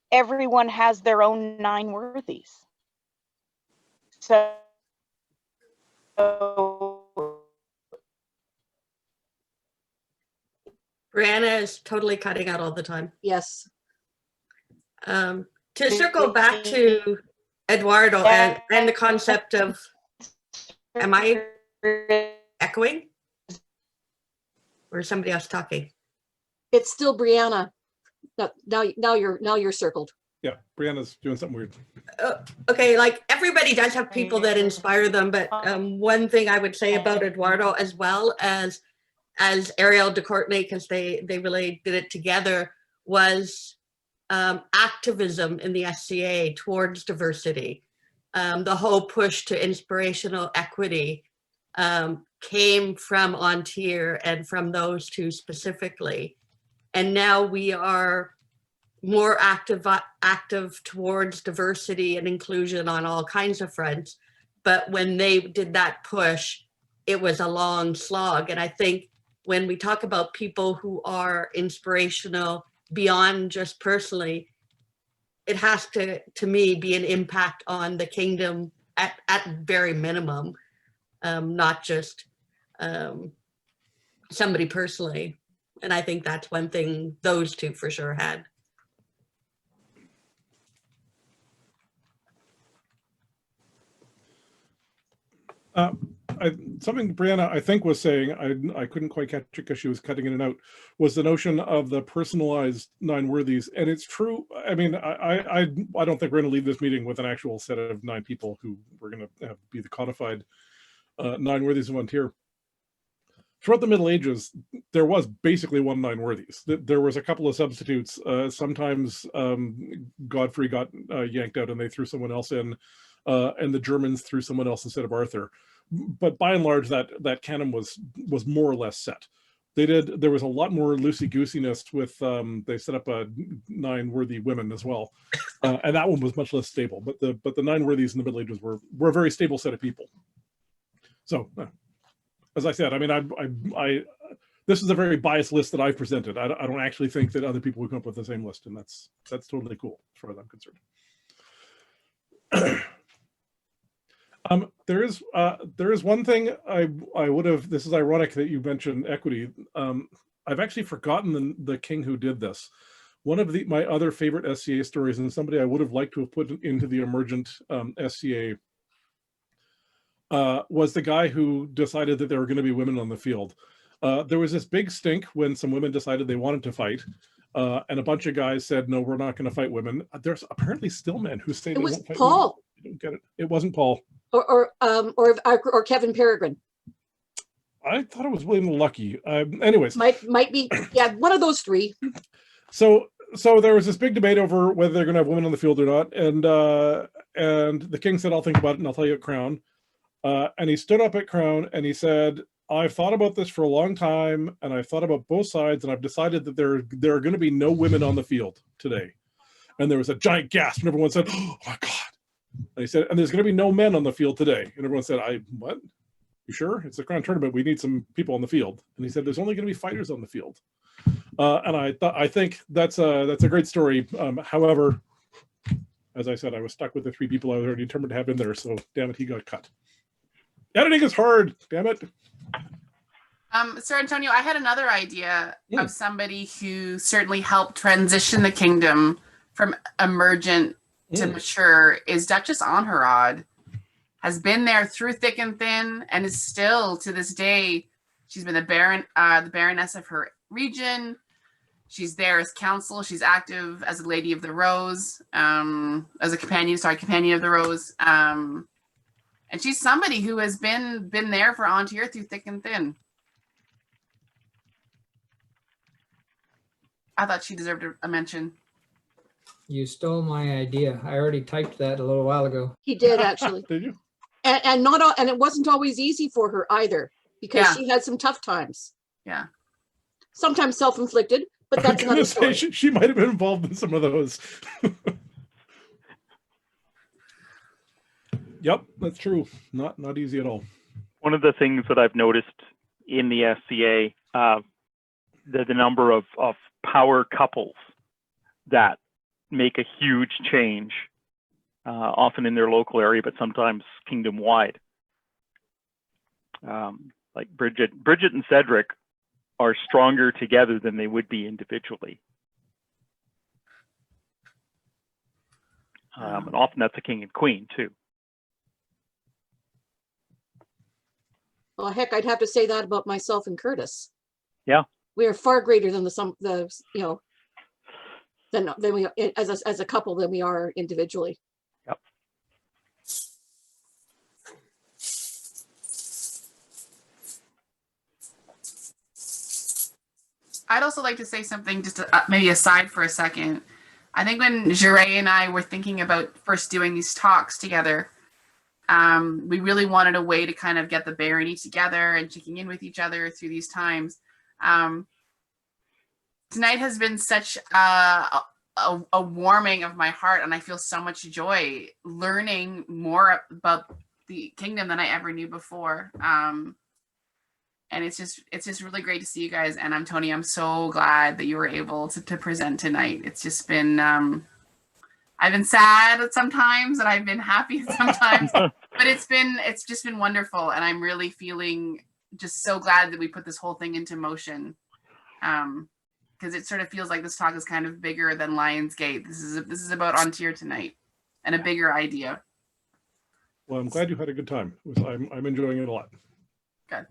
everyone has their own Nine Worthies. So Brianna is totally cutting out all the time. Yes. To circle back to Eduardo and the concept of, am I echoing? Or is somebody else talking? It's still Brianna. Now you're circled. Yeah, Brianna's doing something weird. Okay, like everybody does have people that inspire them, but one thing I would say about Eduardo, as well as Ariel de Courtenay, because they really did it together, was activism in the SCA towards diversity. The whole push to inspirational equity came from An Tir and from those two specifically. And now we are more active towards diversity and inclusion on all kinds of fronts. But when they did that push, it was a long slog. And I think when we talk about people who are inspirational beyond just personally, it has to me, be an impact on the kingdom at very minimum, not just somebody personally. And I think that's one thing those two for sure had. Something Brianna, I think, was saying, I couldn't quite catch it because she was cutting in and out, was the notion of the personalized Nine Worthies. And it's true. I mean, I don't think we're going to leave this meeting with an actual set of 9 people who we're going to have be the codified Nine Worthies of An Tir. Throughout the Middle Ages, there was basically one Nine Worthies. There was a couple of substitutes. Sometimes Godfrey got yanked out and they threw someone else in, and the Germans threw someone else instead of Arthur. But by and large, that canon was more or less set. There was a lot more loosey-goosiness with, they set up a 9 worthy women as well. And that one was much less stable. But the 9 worthies in the Middle Ages were a very stable set of people. So, as I said, I mean, this is a very biased list that I've presented. I don't actually think that other people would come up with the same list, and that's totally cool as far as I'm concerned. There is one thing I would have. This is ironic that you mentioned equity. I've actually forgotten the king who did this. One of my other favorite SCA stories, and somebody I would have liked to have put into the emergent SCA, was the guy who decided that there were going to be women on the field. There was this big stink when some women decided they wanted to fight, and a bunch of guys said, "No, we're not going to fight women." There's apparently still men who say it they was won't fight Paul. women. I don't get it. It wasn't Paul. Or Kevin Peregrine. I thought it was William the Lucky. Anyways, Might be, yeah, one of those three. So there was this big debate over whether they're going to have women on the field or not, and the king said, "I'll think about it and I'll tell you at Crown." And he stood up at Crown and he said, "I've thought about this for a long time, and I've thought about both sides, and I've decided that there are going to be no women on the field today." And there was a giant gasp, and everyone said, "Oh my God!" And he said, "And there's going to be no men on the field today." And everyone said, "What? You sure? It's a Crown tournament. We need some people on the field." And he said, "There's only going to be fighters on the field." And I think that's a great story. However, as I said, I was stuck with the three people I was already determined to have in there. So damn it, he got cut. Editing is hard. Damn it. Sir Antonio, I had another idea of somebody who certainly helped transition the kingdom from emergent to mature. Is Duchess Anharad. Has been there through thick and thin, and is still to this day. She's been the Baroness of her region. She's there as counsel. She's active as a Lady of the Rose, as a companion of the Rose. And she's somebody who has been there for An Tir through thick and thin. I thought she deserved a mention. You stole my idea. I already typed that a little while ago. He did actually. Did you? And it wasn't always easy for her either, because she had some tough times. Yeah. Sometimes self-inflicted, but that's another story. She might have been involved in some of those. Yep, that's true. Not easy at all. One of the things that I've noticed in the SCA, the number of power couples that make a huge change, often in their local area, but sometimes kingdom-wide. Like Bridget and Cedric are stronger together than they would be individually. And often that's a king and queen too. Well, heck, I'd have to say that about myself and Curtis. Yeah. We are far greater than than we as a couple than we are individually. Yep. I'd also like to say something just maybe aside for a second. I think when Jure and I were thinking about first doing these talks together, we really wanted a way to kind of get the barony together and checking in with each other through these times. Tonight has been such a warming of my heart, and I feel so much joy learning more about the kingdom than I ever knew before. And it's just really great to see you guys. And Tony, I'm so glad that you were able to present tonight. It's just been, I've been sad sometimes and I've been happy sometimes, but it's just been wonderful. And I'm really feeling just so glad that we put this whole thing into motion. Because it sort of feels like this talk is kind of bigger than Lionsgate. This is about An Tir tonight and a bigger idea. Well, I'm glad you had a good time. I'm enjoying it a lot. Good.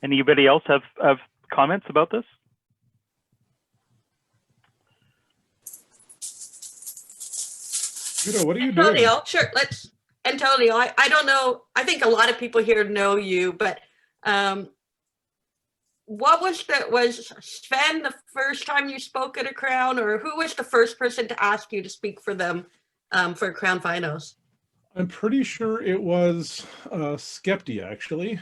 Anybody else have comments about this? What are you doing? Antonio, sure, Antonio, I don't know. I think a lot of people here know you, but was Sven the first time you spoke at a Crown, or who was the first person to ask you to speak for them for a Crown Finals? I'm pretty sure it was Skepti, actually.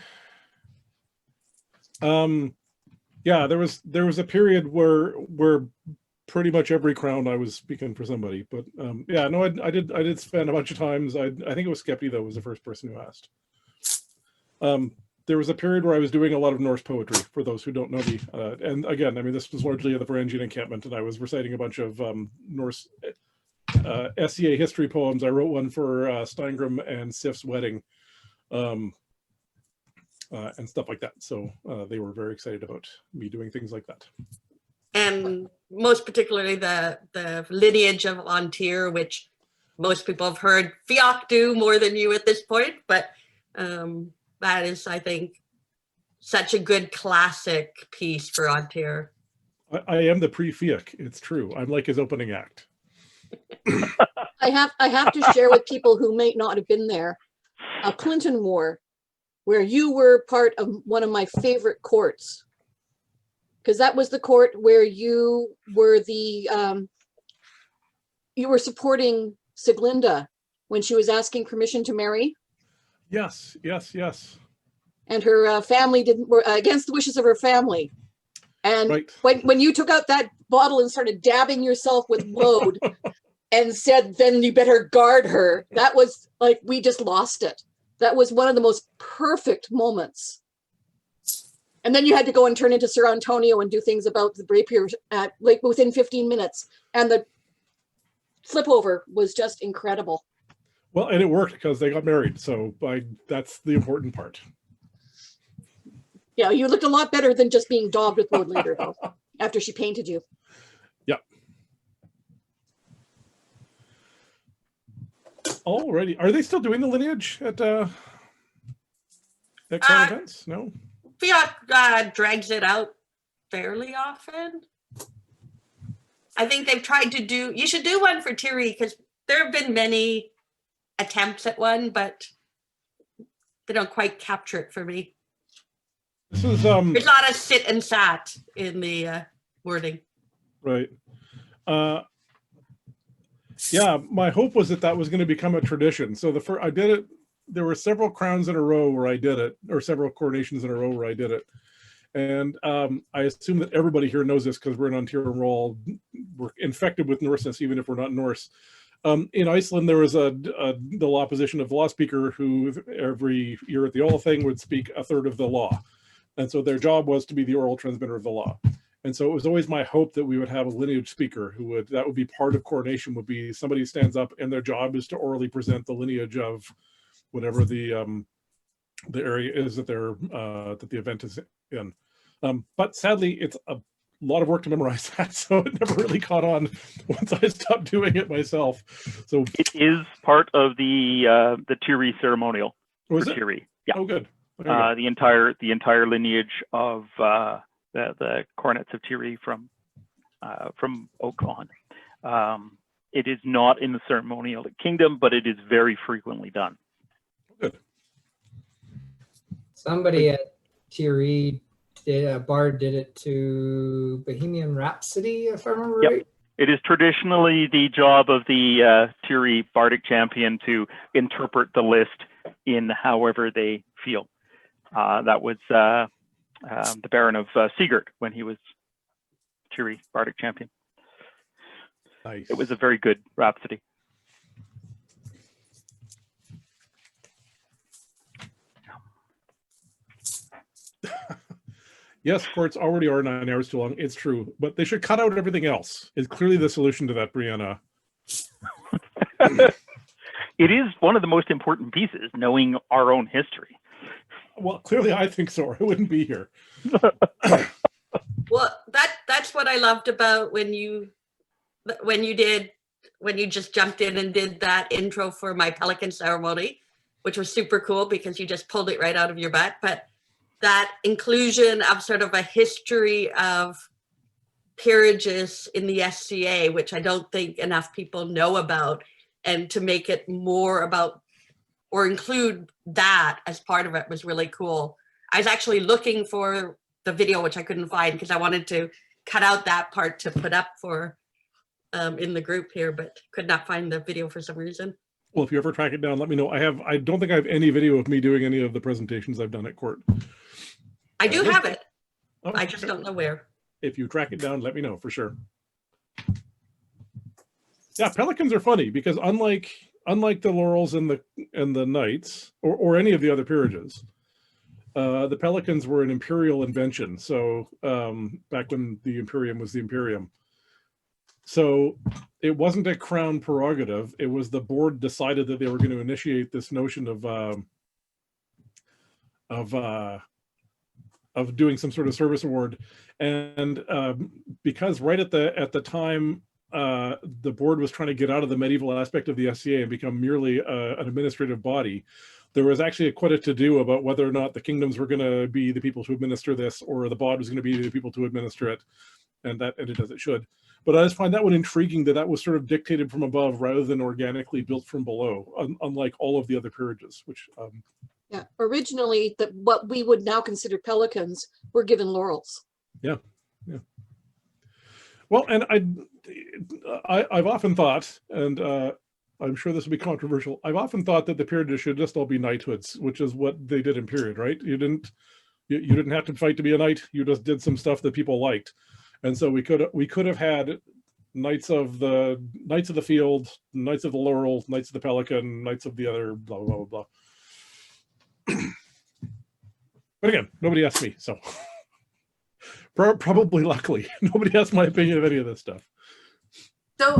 Yeah, there was a period where pretty much every Crown I was speaking for somebody, but yeah, no, I did spend a bunch of times. I think it was Skepti though was the first person who asked. There was a period where I was doing a lot of Norse poetry, for those who don't know me, and again, I mean, this was largely at the Varangian encampment, and I was reciting a bunch of Norse SCA history poems. I wrote one for Steingrim and Sif's wedding. And stuff like that. So they were very excited about me doing things like that. And most particularly the lineage of An Tir, which most people have heard Fiach do more than you at this point, but that is, I think, such a good classic piece for An Tir. I am the pre-Fiach, it's true. I'm like his opening act. I have to share with people who may not have been there, a Clinton War, where you were part of one of my favorite courts, because that was the court where you were you were supporting Sieglinde when she was asking permission to marry. Yes, yes, yes. And her family were against the wishes of her family. And right. when you took out that bottle and started dabbing yourself with woad and said, then you better guard her, that was like, we just lost it. That was one of the most perfect moments. And then you had to go and turn into Sir Antonio and do things about the rapier like within 15 minutes. And the flip over was just incredible. Well, and it worked because they got married. So that's the important part. Yeah, you looked a lot better than just being daubed with woad later, though, after she painted you. Yep. Alrighty. Are they still doing the lineage at current events? No? Fiat drags it out fairly often. I think they've tried to do, you should do one for Thierry, because there have been many attempts at one, but they don't quite capture it for me. This is there's a lot of sit and sat in the wording. Right. Yeah, my hope was that was going to become a tradition. So I did it. There were several crowns in a row where I did it, or several coronations in a row where I did it. And I assume that everybody here knows this because we're in An Tir and we're infected with Norseness, even if we're not Norse. In Iceland, there was the law position of the law speaker who every year at the Ola thing would speak a third of the law. And so their job was to be the oral transmitter of the law. And so it was always my hope that we would have a lineage speaker that would be part of coronation, would be somebody who stands up and their job is to orally present the lineage of whatever the area is that that the event is in. But sadly, it's a lot of work to memorize that, so it never really caught on once I stopped doing it myself. So it is part of the Thierry ceremonial. Was it? Thierry. Yeah. Oh, good. The entire lineage of the coronets of Thierry from Oakon. It is not in the ceremonial kingdom, but it is very frequently done. Good. Somebody at Thierry Bard did it to Bohemian Rhapsody, if I remember right. It is traditionally the job of the Thierry Bardic champion to interpret the list in however they feel. That was the Baron of Sigurd when he was Thierry Bardic champion. Nice. It was a very good rhapsody. Yes, courts already are 9 hours too long. It's true, but they should cut out everything else. It's clearly the solution to that, Brianna. It is one of the most important pieces, knowing our own history. Well, clearly I think so, or I wouldn't be here. Well, that's what I loved about when you just jumped in and did that intro for my pelican ceremony, which was super cool because you just pulled it right out of your butt. But that inclusion of sort of a history of peerages in the SCA, which I don't think enough people know about, and to make it more about or include that as part of it was really cool. I was actually looking for the video, which I couldn't find because I wanted to cut out that part to put up for in the group here, but could not find the video for some reason. Well, if you ever track it down, let me know. I don't think I have any video of me doing any of the presentations I've done at court. I do have it. Oh, I just don't know where. If you track it down, let me know for sure. Yeah, pelicans are funny because unlike the laurels and the knights or any of the other peerages, the pelicans were an imperial invention. So back when the Imperium was the Imperium. So it wasn't a crown prerogative. It was the board decided that they were going to initiate this notion of doing some sort of service award. And because right at the time, the board was trying to get out of the medieval aspect of the SCA and become merely an administrative body, there was actually quite a to-do about whether or not the kingdoms were going to be the people to administer this or the bod was going to be the people to administer it, and that ended as it should. But I just find that one intriguing, that was sort of dictated from above rather than organically built from below, unlike all of the other peerages, which Yeah, originally, what we would now consider pelicans were given laurels. yeah. Well, and I've often thought, and I'm sure this will be controversial, I've often thought that the peerages should just all be knighthoods, which is what they did in period, right? You didn't have to fight to be a knight. You just did some stuff that people liked. And so we could have had knights of the field, knights of the laurel, knights of the pelican, knights of the other, blah, blah, blah, blah. But again, nobody asked me, so probably luckily, nobody asked my opinion of any of this stuff.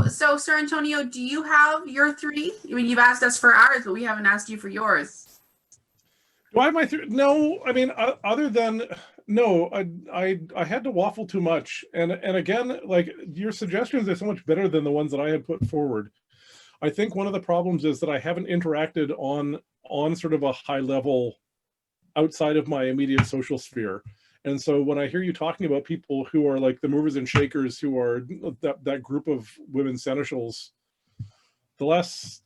So Sir Antonio, do you have your 3? I mean, you've asked us for ours, but we haven't asked you for yours. Do I have my 3? No, I mean, other than, no, I had to waffle too much. And again, like, your suggestions are so much better than the ones that I had put forward. I think one of the problems is that I haven't interacted on sort of a high level outside of my immediate social sphere. And so when I hear you talking about people who are like the movers and shakers, who are that group of women seneschals, the last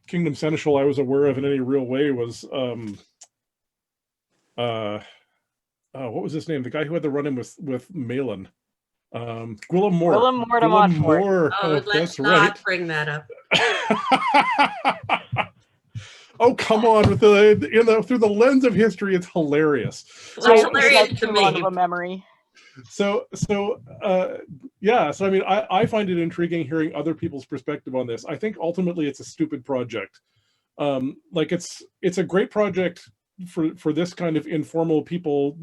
kingdom seneschal I was aware of in any real way was what was his name? The guy who had the run-in with Malin. Gwillem Moore. Gwillem Moore. Oh, let's not bring that up. Oh, come on! Through the lens of history, it's hilarious. It's hilarious to me. Of a memory. So yeah. So I mean, I find it intriguing hearing other people's perspective on this. I think ultimately it's a stupid project. Like it's a great project for this kind of informal people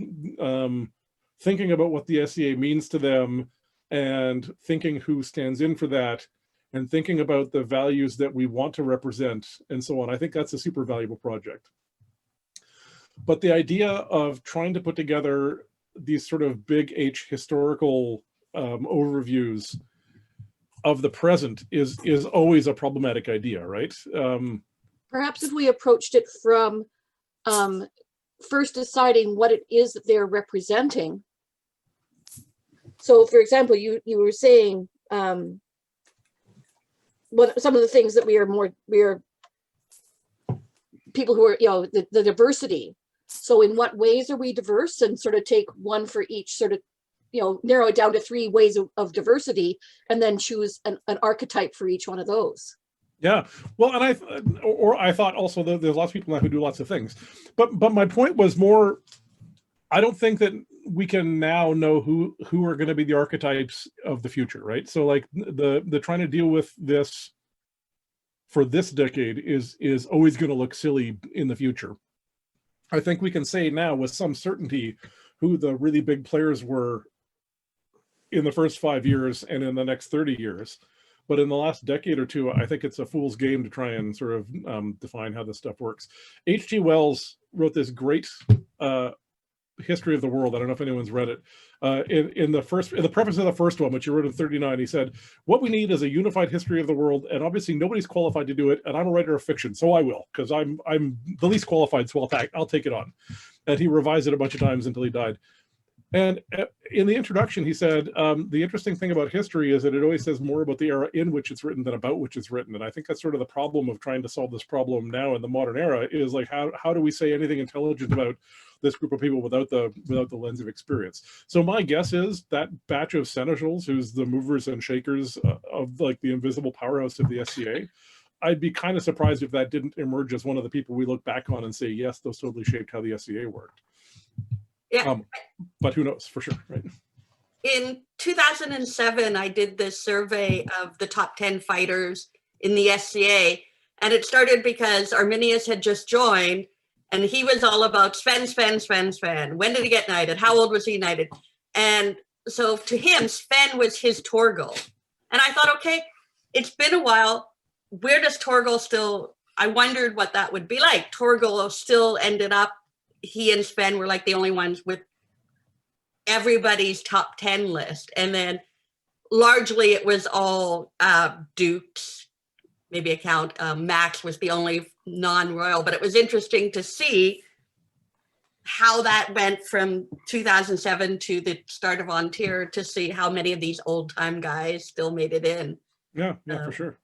thinking about what the SCA means to them and thinking who stands in for that, and thinking about the values that we want to represent and so on. I think that's a super valuable project. But the idea of trying to put together these sort of big H historical overviews of the present is always a problematic idea, right? Perhaps if we approached it from first deciding what it is that they're representing. So for example, you were saying, some of the things that we are people who are, the diversity. So in what ways are we diverse, and sort of take one for each, sort of, narrow it down to 3 ways of diversity, and then choose an archetype for each one of those. Yeah, well, and I thought also that there's lots of people now who do lots of things, but my point was more, I don't think that we can now know who are going to be the archetypes of the future, right? So like the trying to deal with this for this decade is always going to look silly in the future. I think we can say now with some certainty who the really big players were in the first 5 years and in the next 30 years. But in the last decade or two, I think it's a fool's game to try and sort of define how this stuff works. H.G. Wells wrote this great history of the world. I don't know if anyone's read it. In the preface of the first one, which he wrote in 1939, he said, "What we need is a unified history of the world, and obviously nobody's qualified to do it. And I'm a writer of fiction, so I will, because I'm the least qualified, so I'll take it on." And he revised it a bunch of times until he died. And in the introduction, he said, the interesting thing about history is that it always says more about the era in which it's written than about which it's written. And I think that's sort of the problem of trying to solve this problem now in the modern era, is like, how do we say anything intelligent about this group of people without the lens of experience? So my guess is that batch of seneschals, who's the movers and shakers of like the invisible powerhouse of the SCA, I'd be kind of surprised if that didn't emerge as one of the people we look back on and say, yes, those totally shaped how the SCA worked. Yeah. But who knows for sure, right? In 2007, I did this survey of the top 10 fighters in the SCA, and it started because Arminius had just joined, and he was all about Sven. When did he get knighted? How old was he knighted? And so to him, Sven was his Torgal. And I thought, okay, it's been a while. Where does Torgal still, I wondered what that would be like. Torgal still ended up, he and Sven were like the only ones with everybody's top 10 list. And then largely it was all dukes, maybe a count. Max was the only non-royal, but it was interesting to see how that went from 2007 to the start of An Tir to see how many of these old time guys still made it in. Yeah, for sure.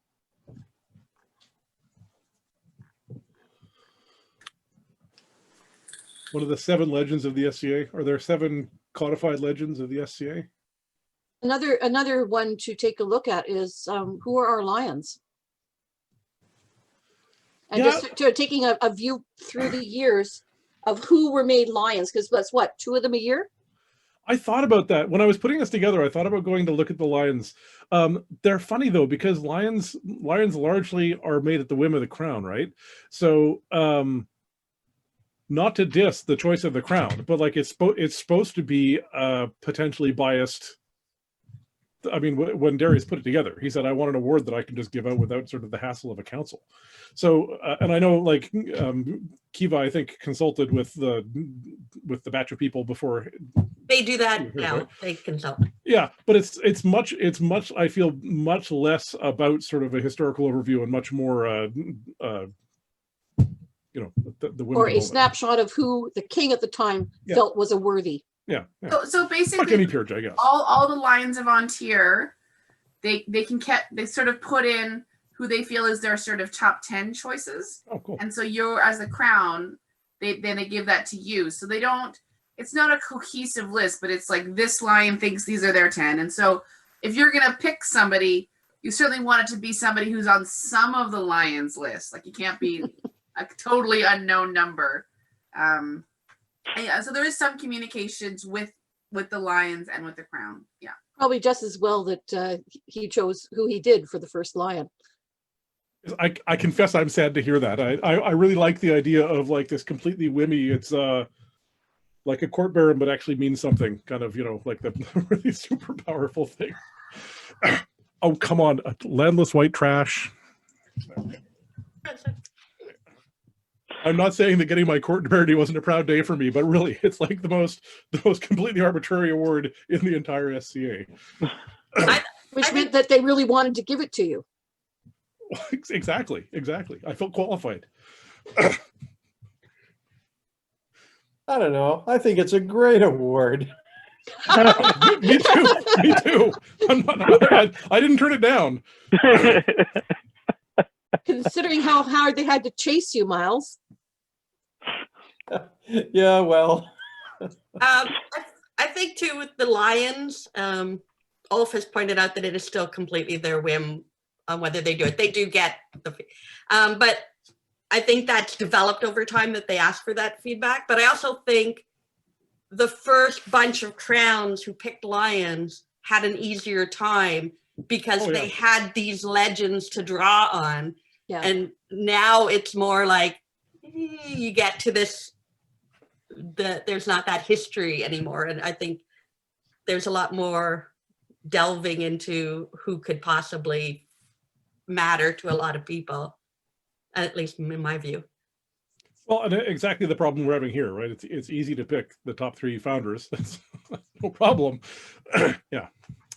One of the 7 legends of the SCA. Are there 7 codified legends of the SCA? Another one to take a look at is who are our lions? And Yeah. just taking a view through the years of who were made lions, because that's what, 2 of them a year? I thought about that when I was putting this together. I thought about going to look at the lions. They're funny though, because lions largely are made at the whim of the crown, right? So not to diss the choice of the crown, but like it's supposed to be potentially biased. I mean, when Darius put it together, he said, I want an award that I can just give out without sort of the hassle of a council. So, and I know like Cava, I think, consulted with the batch of people before. They do that now, right? They consult. Yeah, but it's much, I feel much less about sort of a historical overview and much more, you know, the women. Or a snapshot of who the king at the time felt was a worthy. Yeah. So basically, like any peerage, I guess. All the lions of An Tir, they sort of put in who they feel is their sort of top 10 choices. Oh, cool. And so you're, as the crown, they give that to you. So they don't. It's not a cohesive list, but it's like this lion thinks these are their 10. And so if you're gonna pick somebody, you certainly want it to be somebody who's on some of the lions list. Like you can't be a totally unknown number. Yeah, so there is some communications with the lions and with the crown. Yeah, probably just as well that he chose who he did for the first lion. I confess I'm sad to hear that. I really like the idea of like this completely whimmy. It's like a court baron, but actually means something. Kind of, you know, like the really super powerful thing. Oh, come on, landless white trash. I'm not saying that getting my court barony wasn't a proud day for me, but really, it's like the most completely arbitrary award in the entire SCA. Which meant that they really wanted to give it to you. Exactly. I felt qualified. I don't know. I think it's a great award. Me too. I didn't turn it down. Considering how hard they had to chase you, Miles. Yeah, well. I think too with the lions, Ulf has pointed out that it is still completely their whim on whether they do it. They do get the, but I think that's developed over time that they ask for that feedback. But I also think the first bunch of crowns who picked lions had an easier time because they had these legends to draw on. Yeah. And now it's more like you get to this, there's not that history anymore. And I think there's a lot more delving into who could possibly matter to a lot of people, at least in my view. Well, and exactly the problem we're having here, right? It's easy to pick the top 3 founders. That's no problem. Yeah,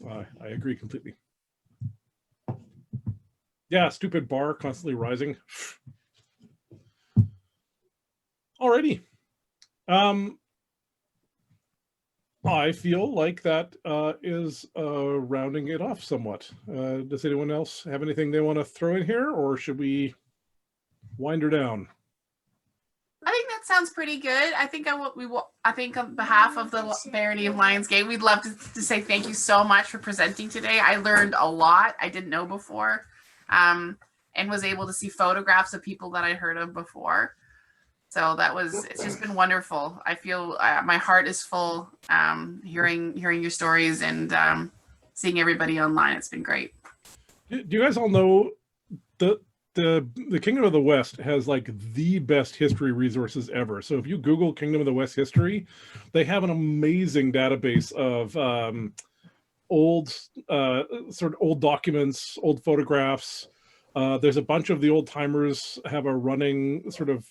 I agree completely. Yeah, stupid bar constantly rising. Alrighty. I feel like that is rounding it off somewhat. Does anyone else have anything they want to throw in here, or should we wind her down? I think that sounds pretty good. I think I think on behalf of the Barony of Lionsgate, we'd love to say thank you so much for presenting today. I learned a lot I didn't know before, and was able to see photographs of people that I heard of before. So it's just been wonderful. I feel my heart is full hearing your stories and seeing everybody online. It's been great. Do you guys all know the Kingdom of the West has like the best history resources ever. So if you Google Kingdom of the West history, they have an amazing database of old sort of old documents, old photographs. There's a bunch of the old timers have a running sort of,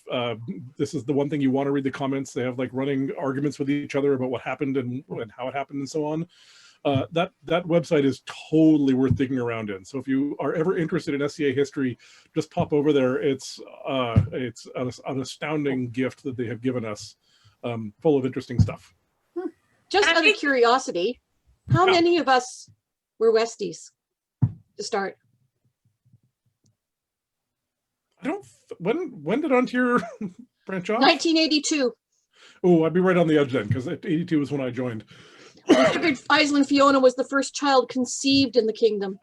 this is the one thing you want to read the comments. They have like running arguments with each other about what happened and how it happened and so on. That website is totally worth digging around in. So if you are ever interested in SCA history, just pop over there. It's an astounding gift that they have given us. full of interesting stuff. Just out of curiosity, how many of us were Westies to start? I don't. When did An Tir branch off? 1982. Oh, I'd be right on the edge then, because 82 was when I joined. We figured Island Fiona was the first child conceived in the kingdom.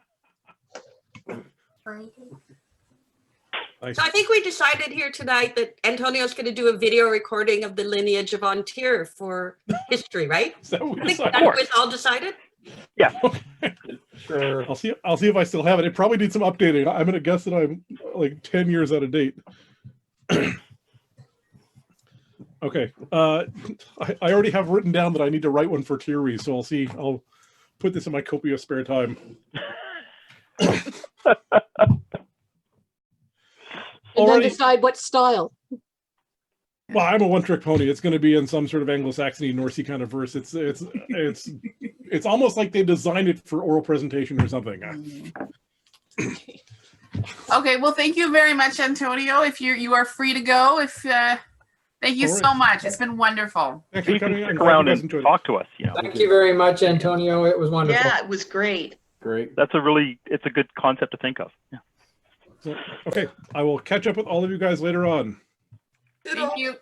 So I think we decided here tonight that Antonio's going to do a video recording of the lineage of An Tir for history, right? Is that what we I think decided? that was all decided. Yeah. Sure. I'll see if I still have it. It probably needs some updating. I'm gonna guess that I'm like 10 years out of date. Okay. I already have written down that I need to write one for Thierry, so I'll see. I'll put this in my copious spare time. And then decide what style. Well, I'm a one-trick pony. It's going to be in some sort of Anglo-Saxony, Norsey kind of verse. It's almost like they designed it for oral presentation or something. Okay, well, thank you very much, Antonio. If you are free to go, thank you so much. It's been wonderful. Thanks You for can coming. stick around and talk to us. Thank you very much, Antonio. It was wonderful. Yeah, it was great. Great. It's a good concept to think of. Yeah. So, okay, I will catch up with all of you guys later on. Thank you.